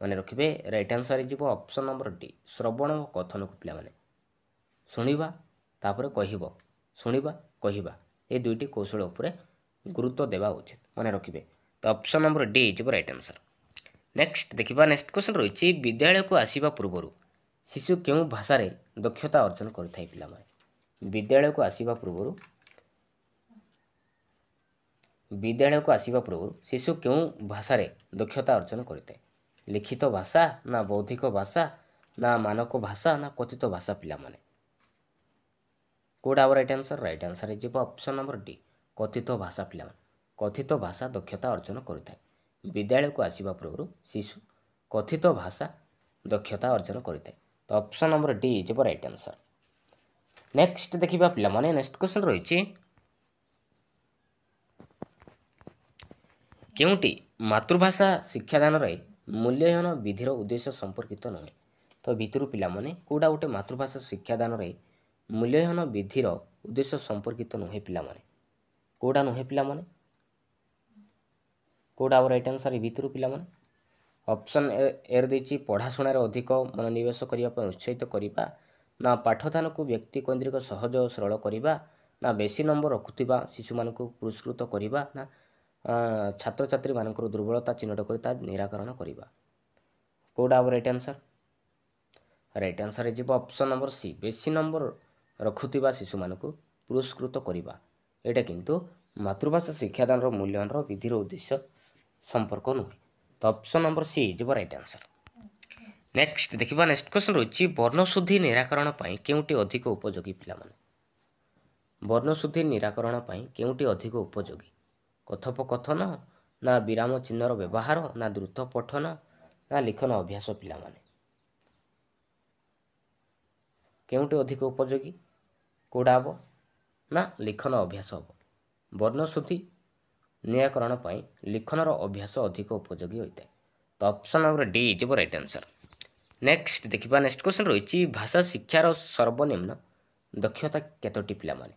माने रखिबे right answer is option number D श्रवण और कथन को पिला माने शुणिबा तापर कहिबो शुणिबा कहिबा ए दुईटी कौशल उपरे गुरुत्व देवा उचित माने रखिबे तो option number D is right answer next देखिबा नेक्स्ट क्वेश्चन रही विद्यालय को आसीबा पूर्व शिशु केउ भाषा रे दक्षता अर्जन करथाय पिला माने विद्यालय को आसीबा पूर्व शिशु केउ भाषा रे दक्षता अर्जन करथाय लिखित भाषा ना बौद्धिक भाषा ना मानक भाषा ना कथित भाषा पिला माने कोडा right answer is option number D कथित भाषा पिला माने कथित भाषा दक्षता अर्जन करथाय विद्यालय को आसीबा पूर्व शिशु कथित भाषा दक्षता अर्जन करथाय तो option number D is right answer next देखिबा पिला माने नेक्स्ट क्वेश्चन रही केउंटी मातृभाषा शिक्षादान रे मूल्यांकन विधिर उद्देश्य संपर्कित नहे तो भितर पिला माने कोडा गोटे मातृभाषा शिक्षादान रे मूल्यांकन विधिर उद्देश्य संपर्कित नुहे पिला माने कोडा नुहे पिला माने कोडा राइट आंसर भितर पिला माने ऑप्शन एर देछि पढ़ाशुणार अधिक मनोनिवेश करिया पर उत्साहित करिबा ना पाठदान को व्यक्ति केंद्रिक सहज और सरल करिबा ना बेसी नंबर रखुथिबा शिशु मानकु पुरस्कृत करिबा ना ଛାତ୍ରଛାତ୍ରୀମାନଙ୍କର ଦୁର୍ବଳତା ଚିହ୍ନଟ କରି ତା ନିରାକରଣ କରିବା। କେଉଁଟା ହେବ ରାଇଟ୍ ଆନ୍ସର୍? ରାଇଟ୍ ଆନ୍ସର୍ ହେଇଯିବ ଅପସନ୍ ନମ୍ବର ସି, ବେଶୀ ନମ୍ବର ରଖୁଥିବା ଶିଶୁମାନଙ୍କୁ ପୁରସ୍କୃତ କରିବା। ଏଇଟା କିନ୍ତୁ ମାତୃଭାଷା ଶିକ୍ଷାଦାନର ମୂଲ୍ୟାୟନର ବିଧିର ଉଦ୍ଦେଶ୍ୟ ସମ୍ପର୍କ ନୁହେଁ। ତ ଅପସନ୍ ନମ୍ବର ସି ହେଇଯିବ ରାଇଟ୍ ଆନ୍ସର୍। ନେକ୍ସଟ ଦେଖିବା, ନେକ୍ସଟ କ୍ୱେଶ୍ଚନ୍ ରହିଛି ବର୍ଣ୍ଣଶୁଦ୍ଧି ନିରାକରଣ ପାଇଁ କେଉଁଟି ଅଧିକ ଉପଯୋଗୀ ପିଲାମାନେ? ବର୍ଣ୍ଣଶୁଦ୍ଧି ନିରାକରଣ ପାଇଁ କେଉଁଟି ଅଧିକ ଉପଯୋଗୀ? କଥୋପକଥନ, ନା ବିରାମ ଚିହ୍ନର ବ୍ୟବହାର, ନା ଦ୍ରୁତ ପଠନ, ନା ଲିଖନ ଅଭ୍ୟାସ ପିଲାମାନେ? କେଉଁଟି ଅଧିକ ଉପଯୋଗୀ? କେଉଁଟା ହେବ? ନା ଲିଖନ ଅଭ୍ୟାସ ହେବ। ବର୍ଣ୍ଣଶୁଦ୍ଧି ନିରାକରଣ ପାଇଁ ଲିଖନର ଅଭ୍ୟାସ ଅଧିକ ଉପଯୋଗୀ ହୋଇଥାଏ। ତ ଅପସନ୍ ନମ୍ବର ଡି ହେଇଯିବ ରାଇଟ୍ ଆନ୍ସର୍। ନେକ୍ସଟ ଦେଖିବା, ନେକ୍ସଟ କ୍ୱେଶ୍ଚନ୍ ରହିଛି ଭାଷା ଶିକ୍ଷାର ସର୍ବନିମ୍ନ ଦକ୍ଷତା କେତୋଟି ପିଲାମାନେ?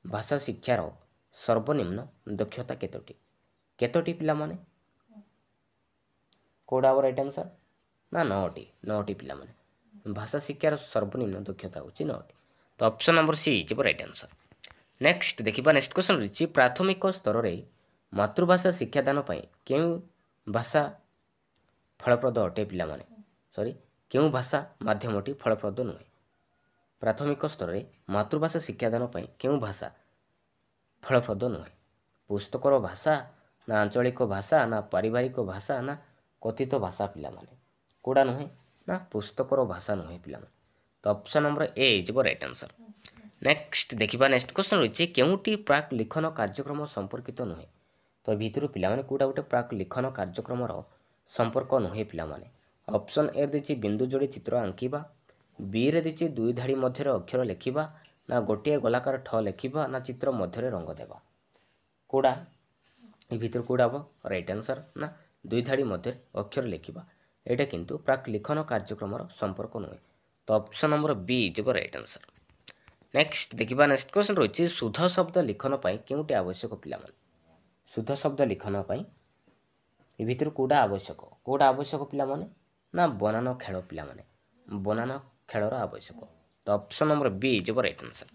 ଭାଷା ଶିକ୍ଷାର ସର୍ବନିମ୍ନ ଦକ୍ଷତା କେତୋଟି? କେତୋଟି ପିଲାମାନେ? କେଉଁଟା ହେବ ରାଇଟ୍ ଆନ୍ସର୍? ନା 9ଟି। 9ଟି ପିଲାମାନେ। ଭାଷା ଶିକ୍ଷାର ସର୍ବନିମ୍ନ ଦକ୍ଷତା ହେଉଛି 9ଟି। ତ ଅପସନ୍ ନମ୍ବର ସି ହେଇଯିବ ରାଇଟ୍ ଆନ୍ସର୍। ନେକ୍ସଟ ଦେଖିବା, ନେକ୍ସଟ କ୍ୱେଶ୍ଚନ୍ ରହିଛି ପ୍ରାଥମିକ ସ୍ତରରେ ମାତୃଭାଷା ଶିକ୍ଷାଦାନ ପାଇଁ କେଉଁ ଭାଷା ଫଳପ୍ରଦ ଅଟେ ପିଲାମାନେ? କେଉଁ ଭାଷା ମାଧ୍ୟମଟି ଫଳପ୍ରଦ ନୁହେଁ? ପ୍ରାଥମିକ ସ୍ତରରେ ମାତୃଭାଷା ଶିକ୍ଷାଦାନ ପାଇଁ କେଉଁ ଭାଷା ଫଳପ୍ରଦ ନୁହେଁ? ପୁସ୍ତକର ଭାଷା, ନା ଆଞ୍ଚଳିକ ଭାଷା, ନା ପାରିବାରିକ ଭାଷା, ନା କଥିତ ଭାଷା ପିଲାମାନେ? କେଉଁଟା ନୁହେଁ? ନା ପୁସ୍ତକର ଭାଷା ନୁହେଁ ପିଲାମାନେ। ତ ଅପସନ୍ ନମ୍ବର ଏ ହେଇଯିବ ରାଇଟ୍ ଆନ୍ସର୍। ନେକ୍ସଟ ଦେଖିବା, ନେକ୍ସଟ କ୍ୱେଶ୍ଚନ୍ ରହିଛି କେଉଁଟି ପ୍ରାକ୍ ଲିଖନ କାର୍ଯ୍ୟକ୍ରମ ସମ୍ପର୍କିତ ନୁହେଁ? ତ ଭିତରୁ ପିଲାମାନେ କେଉଁଟା ଗୋଟେ ପ୍ରାକ୍ ଲିଖନ କାର୍ଯ୍ୟକ୍ରମର ସମ୍ପର୍କ ନୁହେଁ ପିଲାମାନେ? ଅପସନ୍ ଏ ଦେଇଛି ବିନ୍ଦୁ ଯୋଡ଼ି ଚିତ୍ର ଆଙ୍କିବା, ବିରେ ଦେଇଛି 2 ଧାଡ଼ି ମଧ୍ୟରେ ଅକ୍ଷର ଲେଖିବା, ନା ଗୋଟିଏ ଗୋଲାକାର ଠ ଲେଖିବା, ନା ଚିତ୍ର ମଧ୍ୟରେ ରଙ୍ଗ ଦେବା? କେଉଁଟା ଏ ଭିତରୁ କେଉଁଟା ହେବ ରାଇଟ୍ ଆନ୍ସର୍? ନା 2 ଧାଡ଼ି ମଧ୍ୟରେ ଅକ୍ଷର ଲେଖିବା। ଏଇଟା କିନ୍ତୁ ପ୍ରାକ୍ ଲିଖନ କାର୍ଯ୍ୟକ୍ରମର ସମ୍ପର୍କ ନୁହେଁ। ତ ଅପସନ୍ ନମ୍ବର ବି ହେଇଯିବ ରାଇଟ୍ ଆନ୍ସର୍। ନେକ୍ସଟ ଦେଖିବା, ନେକ୍ସଟ କ୍ୱେଶ୍ଚନ୍ ରହିଛି ଶୁଦ୍ଧ ଶବ୍ଦ ଲିଖନ ପାଇଁ କେଉଁଟି ଆବଶ୍ୟକ ପିଲାମାନେ? ଶୁଦ୍ଧ ଶବ୍ଦ ଲିଖନ ପାଇଁ ଏ ଭିତରୁ କେଉଁଟା ଆବଶ୍ୟକ? କେଉଁଟା ଆବଶ୍ୟକ ପିଲାମାନେ? ନା ବନାନ ଖେଳ ପିଲାମାନେ। ବନାନ ଖେଳର ଆବଶ୍ୟକ। ତ ଅପସନ୍ ନମ୍ବର ବି ହେଇଯିବ ରାଇଟ୍ ଆନ୍ସର୍।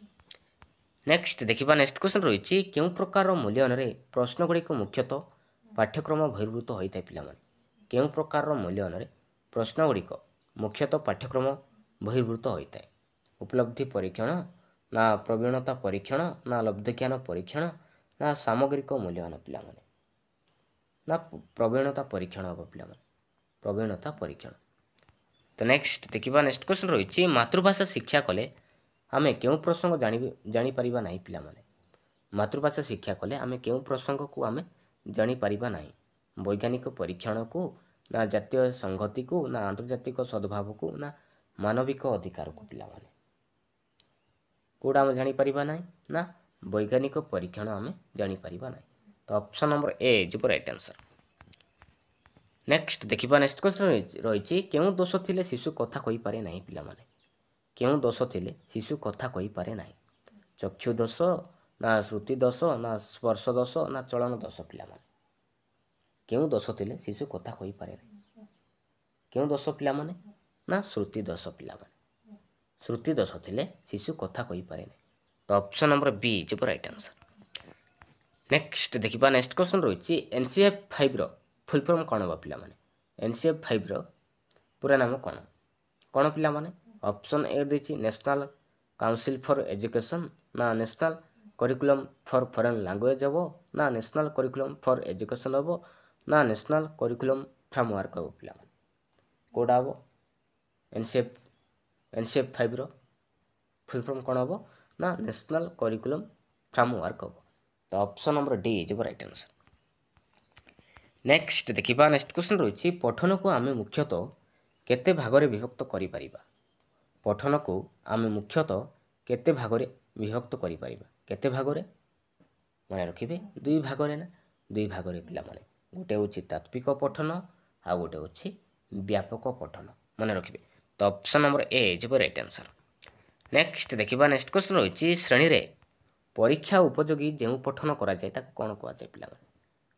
ନେକ୍ସଟ ଦେଖିବା, ନେକ୍ସଟ କ୍ୱେଶ୍ଚନ୍ ରହିଛି କେଉଁ ପ୍ରକାରର ମୂଲ୍ୟାୟନରେ ପ୍ରଶ୍ନଗୁଡ଼ିକ ମୁଖ୍ୟତଃ ପାଠ୍ୟକ୍ରମ ବହିର୍ଭୂତ ହୋଇଥାଏ ପିଲାମାନେ? କେଉଁ ପ୍ରକାରର ମୂଲ୍ୟାୟନରେ ପ୍ରଶ୍ନଗୁଡ଼ିକ ମୁଖ୍ୟତଃ ପାଠ୍ୟକ୍ରମ ବହିର୍ଭୂତ ହୋଇଥାଏ? ଉପଲବ୍ଧି ପରୀକ୍ଷଣ, ନା ପ୍ରବୀଣତା ପରୀକ୍ଷଣ, ନା ଲବ୍ଧଜ୍ଞାନ ପରୀକ୍ଷଣ, ନା ସାମଗ୍ରିକ ମୂଲ୍ୟାୟନ ପିଲାମାନେ? ନା ପ୍ରବୀଣତା ପରୀକ୍ଷଣ ହେବ ପିଲାମାନେ। ପ୍ରବୀଣତା ପରୀକ୍ଷଣ। ତ ନେକ୍ସଟ ଦେଖିବା, ନେକ୍ସଟ କ୍ୱେଶ୍ଚନ୍ ରହିଛି ମାତୃଭାଷା ଶିକ୍ଷା କଲେ ଆମେ କେଉଁ ପ୍ରସଙ୍ଗ ଜାଣିପାରିବା ନାହିଁ ପିଲାମାନେ? ମାତୃଭାଷା ଶିକ୍ଷା କଲେ ଆମେ କେଉଁ ପ୍ରସଙ୍ଗକୁ ଆମେ ଜାଣିପାରିବା ନାହିଁ? ବୈଜ୍ଞାନିକ ପରୀକ୍ଷଣକୁ, ନା ଜାତୀୟ ସଂହତିକୁ, ନା ଆନ୍ତର୍ଜାତିକ ସଦ୍ଭାବକୁ, ନା ମାନବିକ ଅଧିକାରକୁ ପିଲାମାନେ? କେଉଁଟା ଆମେ ଜାଣିପାରିବା ନାହିଁ? ନା ବୈଜ୍ଞାନିକ ପରୀକ୍ଷଣ ଆମେ ଜାଣିପାରିବା ନାହିଁ। ତ ଅପସନ୍ ନମ୍ବର ଏ ହେଇଯିବ ରାଇଟ୍ ଆନ୍ସର୍। ନେକ୍ସଟ ଦେଖିବା, ନେକ୍ସଟ କ୍ୱେଶ୍ଚନ୍ ରହିଛି କେଉଁ ଦୋଷ ଥିଲେ ଶିଶୁ କଥା କହିପାରେ ନାହିଁ ପିଲାମାନେ? କେଉଁ ଦୋଷ ଥିଲେ ଶିଶୁ କଥା କହିପାରେ ନାହିଁ? ଚକ୍ଷୁ ଦୋଷ, ନା ଶ୍ରୁତି ଦୋଷ, ନା ସ୍ପର୍ଶ ଦୋଷ, ନା ଚଳନ ଦୋଷ ପିଲାମାନେ? କେଉଁ ଦୋଷ ଥିଲେ ଶିଶୁ କଥା କହିପାରେ ନାହିଁ? କେଉଁ ଦୋଷ ପିଲାମାନେ? ନା ଶ୍ରୁତି ଦୋଷ ପିଲାମାନେ। ଶ୍ରୁତି ଦୋଷ ଥିଲେ ଶିଶୁ କଥା କହିପାରେ ନାହିଁ। ତ ଅପସନ୍ ନମ୍ବର ବି ହେଇଯିବ ରାଇଟ୍ ଆନ୍ସର୍। ନେକ୍ସଟ ଦେଖିବା, ନେକ୍ସଟ କ୍ୱେଶ୍ଚନ୍ ରହିଛି NCF5ର ଫୁଲ୍ ଫର୍ମ କ'ଣ ହେବ ପିଲାମାନେ? NCF5ର ପୁରା ନାମ କ'ଣ? କ'ଣ ପିଲାମାନେ? ଅପସନ୍ ଏ ଦେଇଛି ନ୍ୟାସନାଲ୍ କାଉନସିଲ୍ ଫର୍ ଏଜୁକେସନ୍, ନା national curriculum for foreign language ହେବ, ନା ନ୍ୟାସନାଲ୍ କରିକୁଲମ୍ ଫର୍ ଏଜୁକେସନ୍ ହେବ, ନା ନ୍ୟାସନାଲ୍ କରିକୁଲମ୍ ଫ୍ରେମୱାର୍କ ହେବ ପିଲାମାନେ? କେଉଁଟା ହେବ? NCF5ର ଫୁଲ୍ ଫର୍ମ କ'ଣ ହେବ? ନା ନ୍ୟାସନାଲ୍ କରିକୁଲମ୍ ଫ୍ରେମୱାର୍କ ହେବ। ତ ଅପସନ୍ ନମ୍ବର ଡି ହେଇଯିବ ରାଇଟ୍ ଆନ୍ସର୍। ନେକ୍ସଟ ଦେଖିବା, ନେକ୍ସଟ କ୍ୱେଶ୍ଚନ୍ ରହିଛି ପଠନକୁ ଆମେ ମୁଖ୍ୟତଃ କେତେ ଭାଗରେ ବିଭକ୍ତ କରିପାରିବା? ପଠନକୁ ଆମେ ମୁଖ୍ୟତଃ କେତେ ଭାଗରେ ବିଭକ୍ତ କରିପାରିବା? କେତେ ଭାଗରେ? ମନେ ରଖିବେ 2 ଭାଗରେ। ନା 2 ଭାଗରେ ପିଲାମାନେ। ଗୋଟେ ହେଉଛି ତାତ୍ତ୍ୱିକ ପଠନ, ଆଉ ଗୋଟେ ହେଉଛି ବ୍ୟାପକ ପଠନ। ମନେ ରଖିବେ। ତ ଅପସନ୍ ନମ୍ବର ଏ ହେଇଯିବ ରାଇଟ୍ ଆନ୍ସର୍। ନେକ୍ସଟ ଦେଖିବା, ନେକ୍ସଟ କ୍ୱେଶ୍ଚନ୍ ରହିଛି ଶ୍ରେଣୀରେ ପରୀକ୍ଷା ଉପଯୋଗୀ ଯେଉଁ ପଠନ କରାଯାଏ ତାକୁ କ'ଣ କୁହାଯାଏ ପିଲାମାନେ?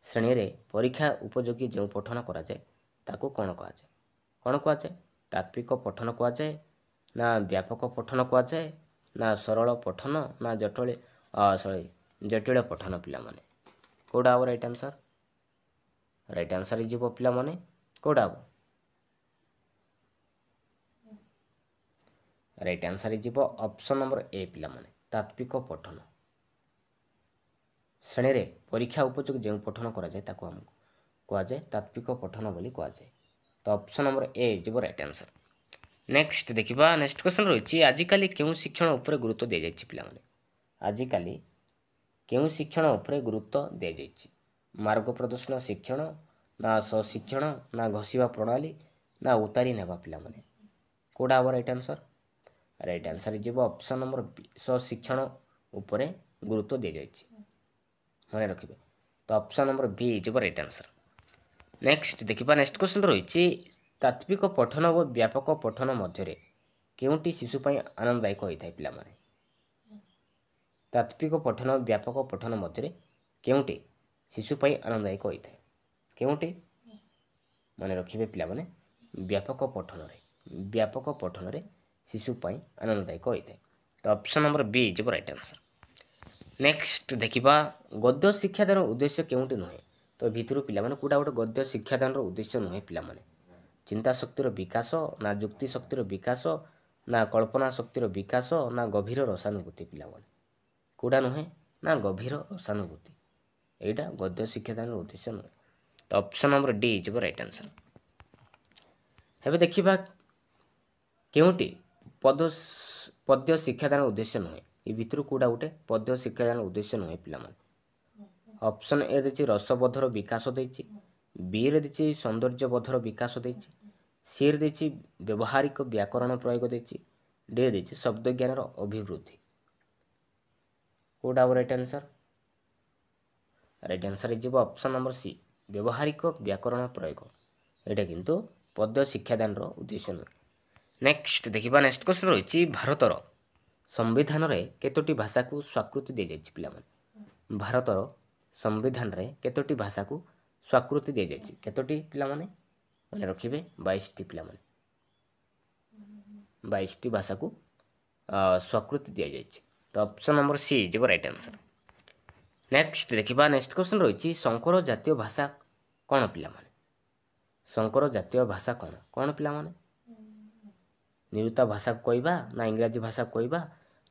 ଶ୍ରେଣୀରେ ପରୀକ୍ଷା ଉପଯୋଗୀ ଯେଉଁ ପଠନ କରାଯାଏ ତାକୁ କ'ଣ କୁହାଯାଏ? କ'ଣ କୁହାଯାଏ? ତାତ୍ତ୍ୱିକ ପଠନ କୁହାଯାଏ, ନା ବ୍ୟାପକ ପଠନ କୁହାଯାଏ, ନା ସରଳ ପଠନ, ନା ଜଟିଳ ପଠନ ପିଲାମାନେ? କେଉଁଟା ହେବ ରାଇଟ୍ ଆନ୍ସର୍? राइट आंसर हो पिला माने कोडा हम राइट आंसर हो ऑप्शन नंबर ए पिला माने तात्विक पठन श्रेणी रे परीक्षा उपयोगी जो पठन करा जाए ताको हम कह जाए तात्विक पठन बोली कह जाए तो ऑप्शन नंबर ए जो राइट आंसर नेक्स्ट देखिबा नेक्स्ट क्वेश्चन रही आजिकल क्यों शिक्षण उपर गुरुत्व दि जाइए पिला माने आजिकल क्यों शिक्षण उपर गुरुत्व दि जाइए मार्ग प्रदर्शन शिक्षण ना शिक्षण ना घोषिबा प्रणाली ना उतारी नेबा पिला माने कोडा हम राइट आंसर हो ऑप्शन नंबर बी शिक्षण उपर गुरुत्व दि जाइए मन रखिए तो ऑप्शन नंबर बी जो राइट आंसर नेक्स्ट देखिबा नेक्स्ट क्वेश्चन रही तात्विक पठन और व्यापक पठन मध्य केउटी शिशुपाई आनंददायक होता है पिला माने तात्विक पठन और व्यापक पठन मध्य केउटी शिशुपाई आनंददायक होता है केउटी मन रखिए पिला माने व्यापक पठन रे शिशुपाई आनंददायक होता है तो ऑप्शन नंबर बी जो राइट आंसर नेक्स्ट देखिबा गद्य शिक्षादान उद्देश्य केउटी नुहे तो भितर पिला माने कोडा गोटे गद्य शिक्षादान उद्देश्य नुहे पिला माने चिंता शक्तिर विकास ना जुक्ति शक्तिर विकास ना कल्पना शक्तिर विकास ना गभीर रसानुभूति पिला माने कोडा नुहे ना गभीर रसानुभूति एटा गद्य शिक्षादान उद्देश्य नुहे तो ऑप्शन नंबर डी जो राइट आंसर हेबे देखिबा केउटी पद्य शिक्षादान उद्देश्य नुहे ये भितर कोडा गोटे पद्य शिक्षादान उद्देश्य नुहे पिला माने ऑप्शन ए देछि रसबोधर विकास देछि बी रे देछि सौंदर्यबोधर विकास देछि सी रे देछि व्यवहारिक व्याकरण प्रयोग देछि डी देछि शब्द ज्ञानर अभिवृद्धि कोडा राइट आंसर हो ऑप्शन नंबर सी व्यवहारिक व्याकरण प्रयोग एटा किंतु पद्य शिक्षादान उद्देश्य नुहे नेक्स्ट देखिबा नेक्स्ट क्वेश्चन रही भारतर संविधान रे केतोटी भाषा को स्वीकृति दि जाइछि पिला माने भारतर संविधान रे केतोटी भाषा को स्वीकृति दि जाइछि केतोटी पिला माने मन रखिबे 22टी पिला माने 22टी भाषा को स्वीकृति दि जाइछि तो ऑप्शन नंबर सी जो राइट आंसर नेक्स्ट देखिबा नेक्स्ट क्वेश्चन रही संकर जातीय भाषा कौन पिला माने संकर जातीय भाषा कौन कौन पिला माने निरुता भाषा कहवा ना इंग्राजी भाषा कहवा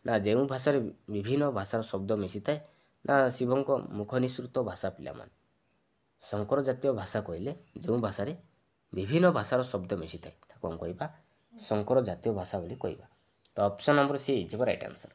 ना जो भाषा विभिन्न भाषार शब्द मिसी थाए ना शिवों मुख निसृत भाषा पिला माने संकर जातीय भाषा कहले जो भाषा विभिन्न भाषार शब्द मिसी थाए कौन कहवा संकर जातीय भाषा बोली कहवा तो ऑप्शन नंबर सी जो राइट आंसर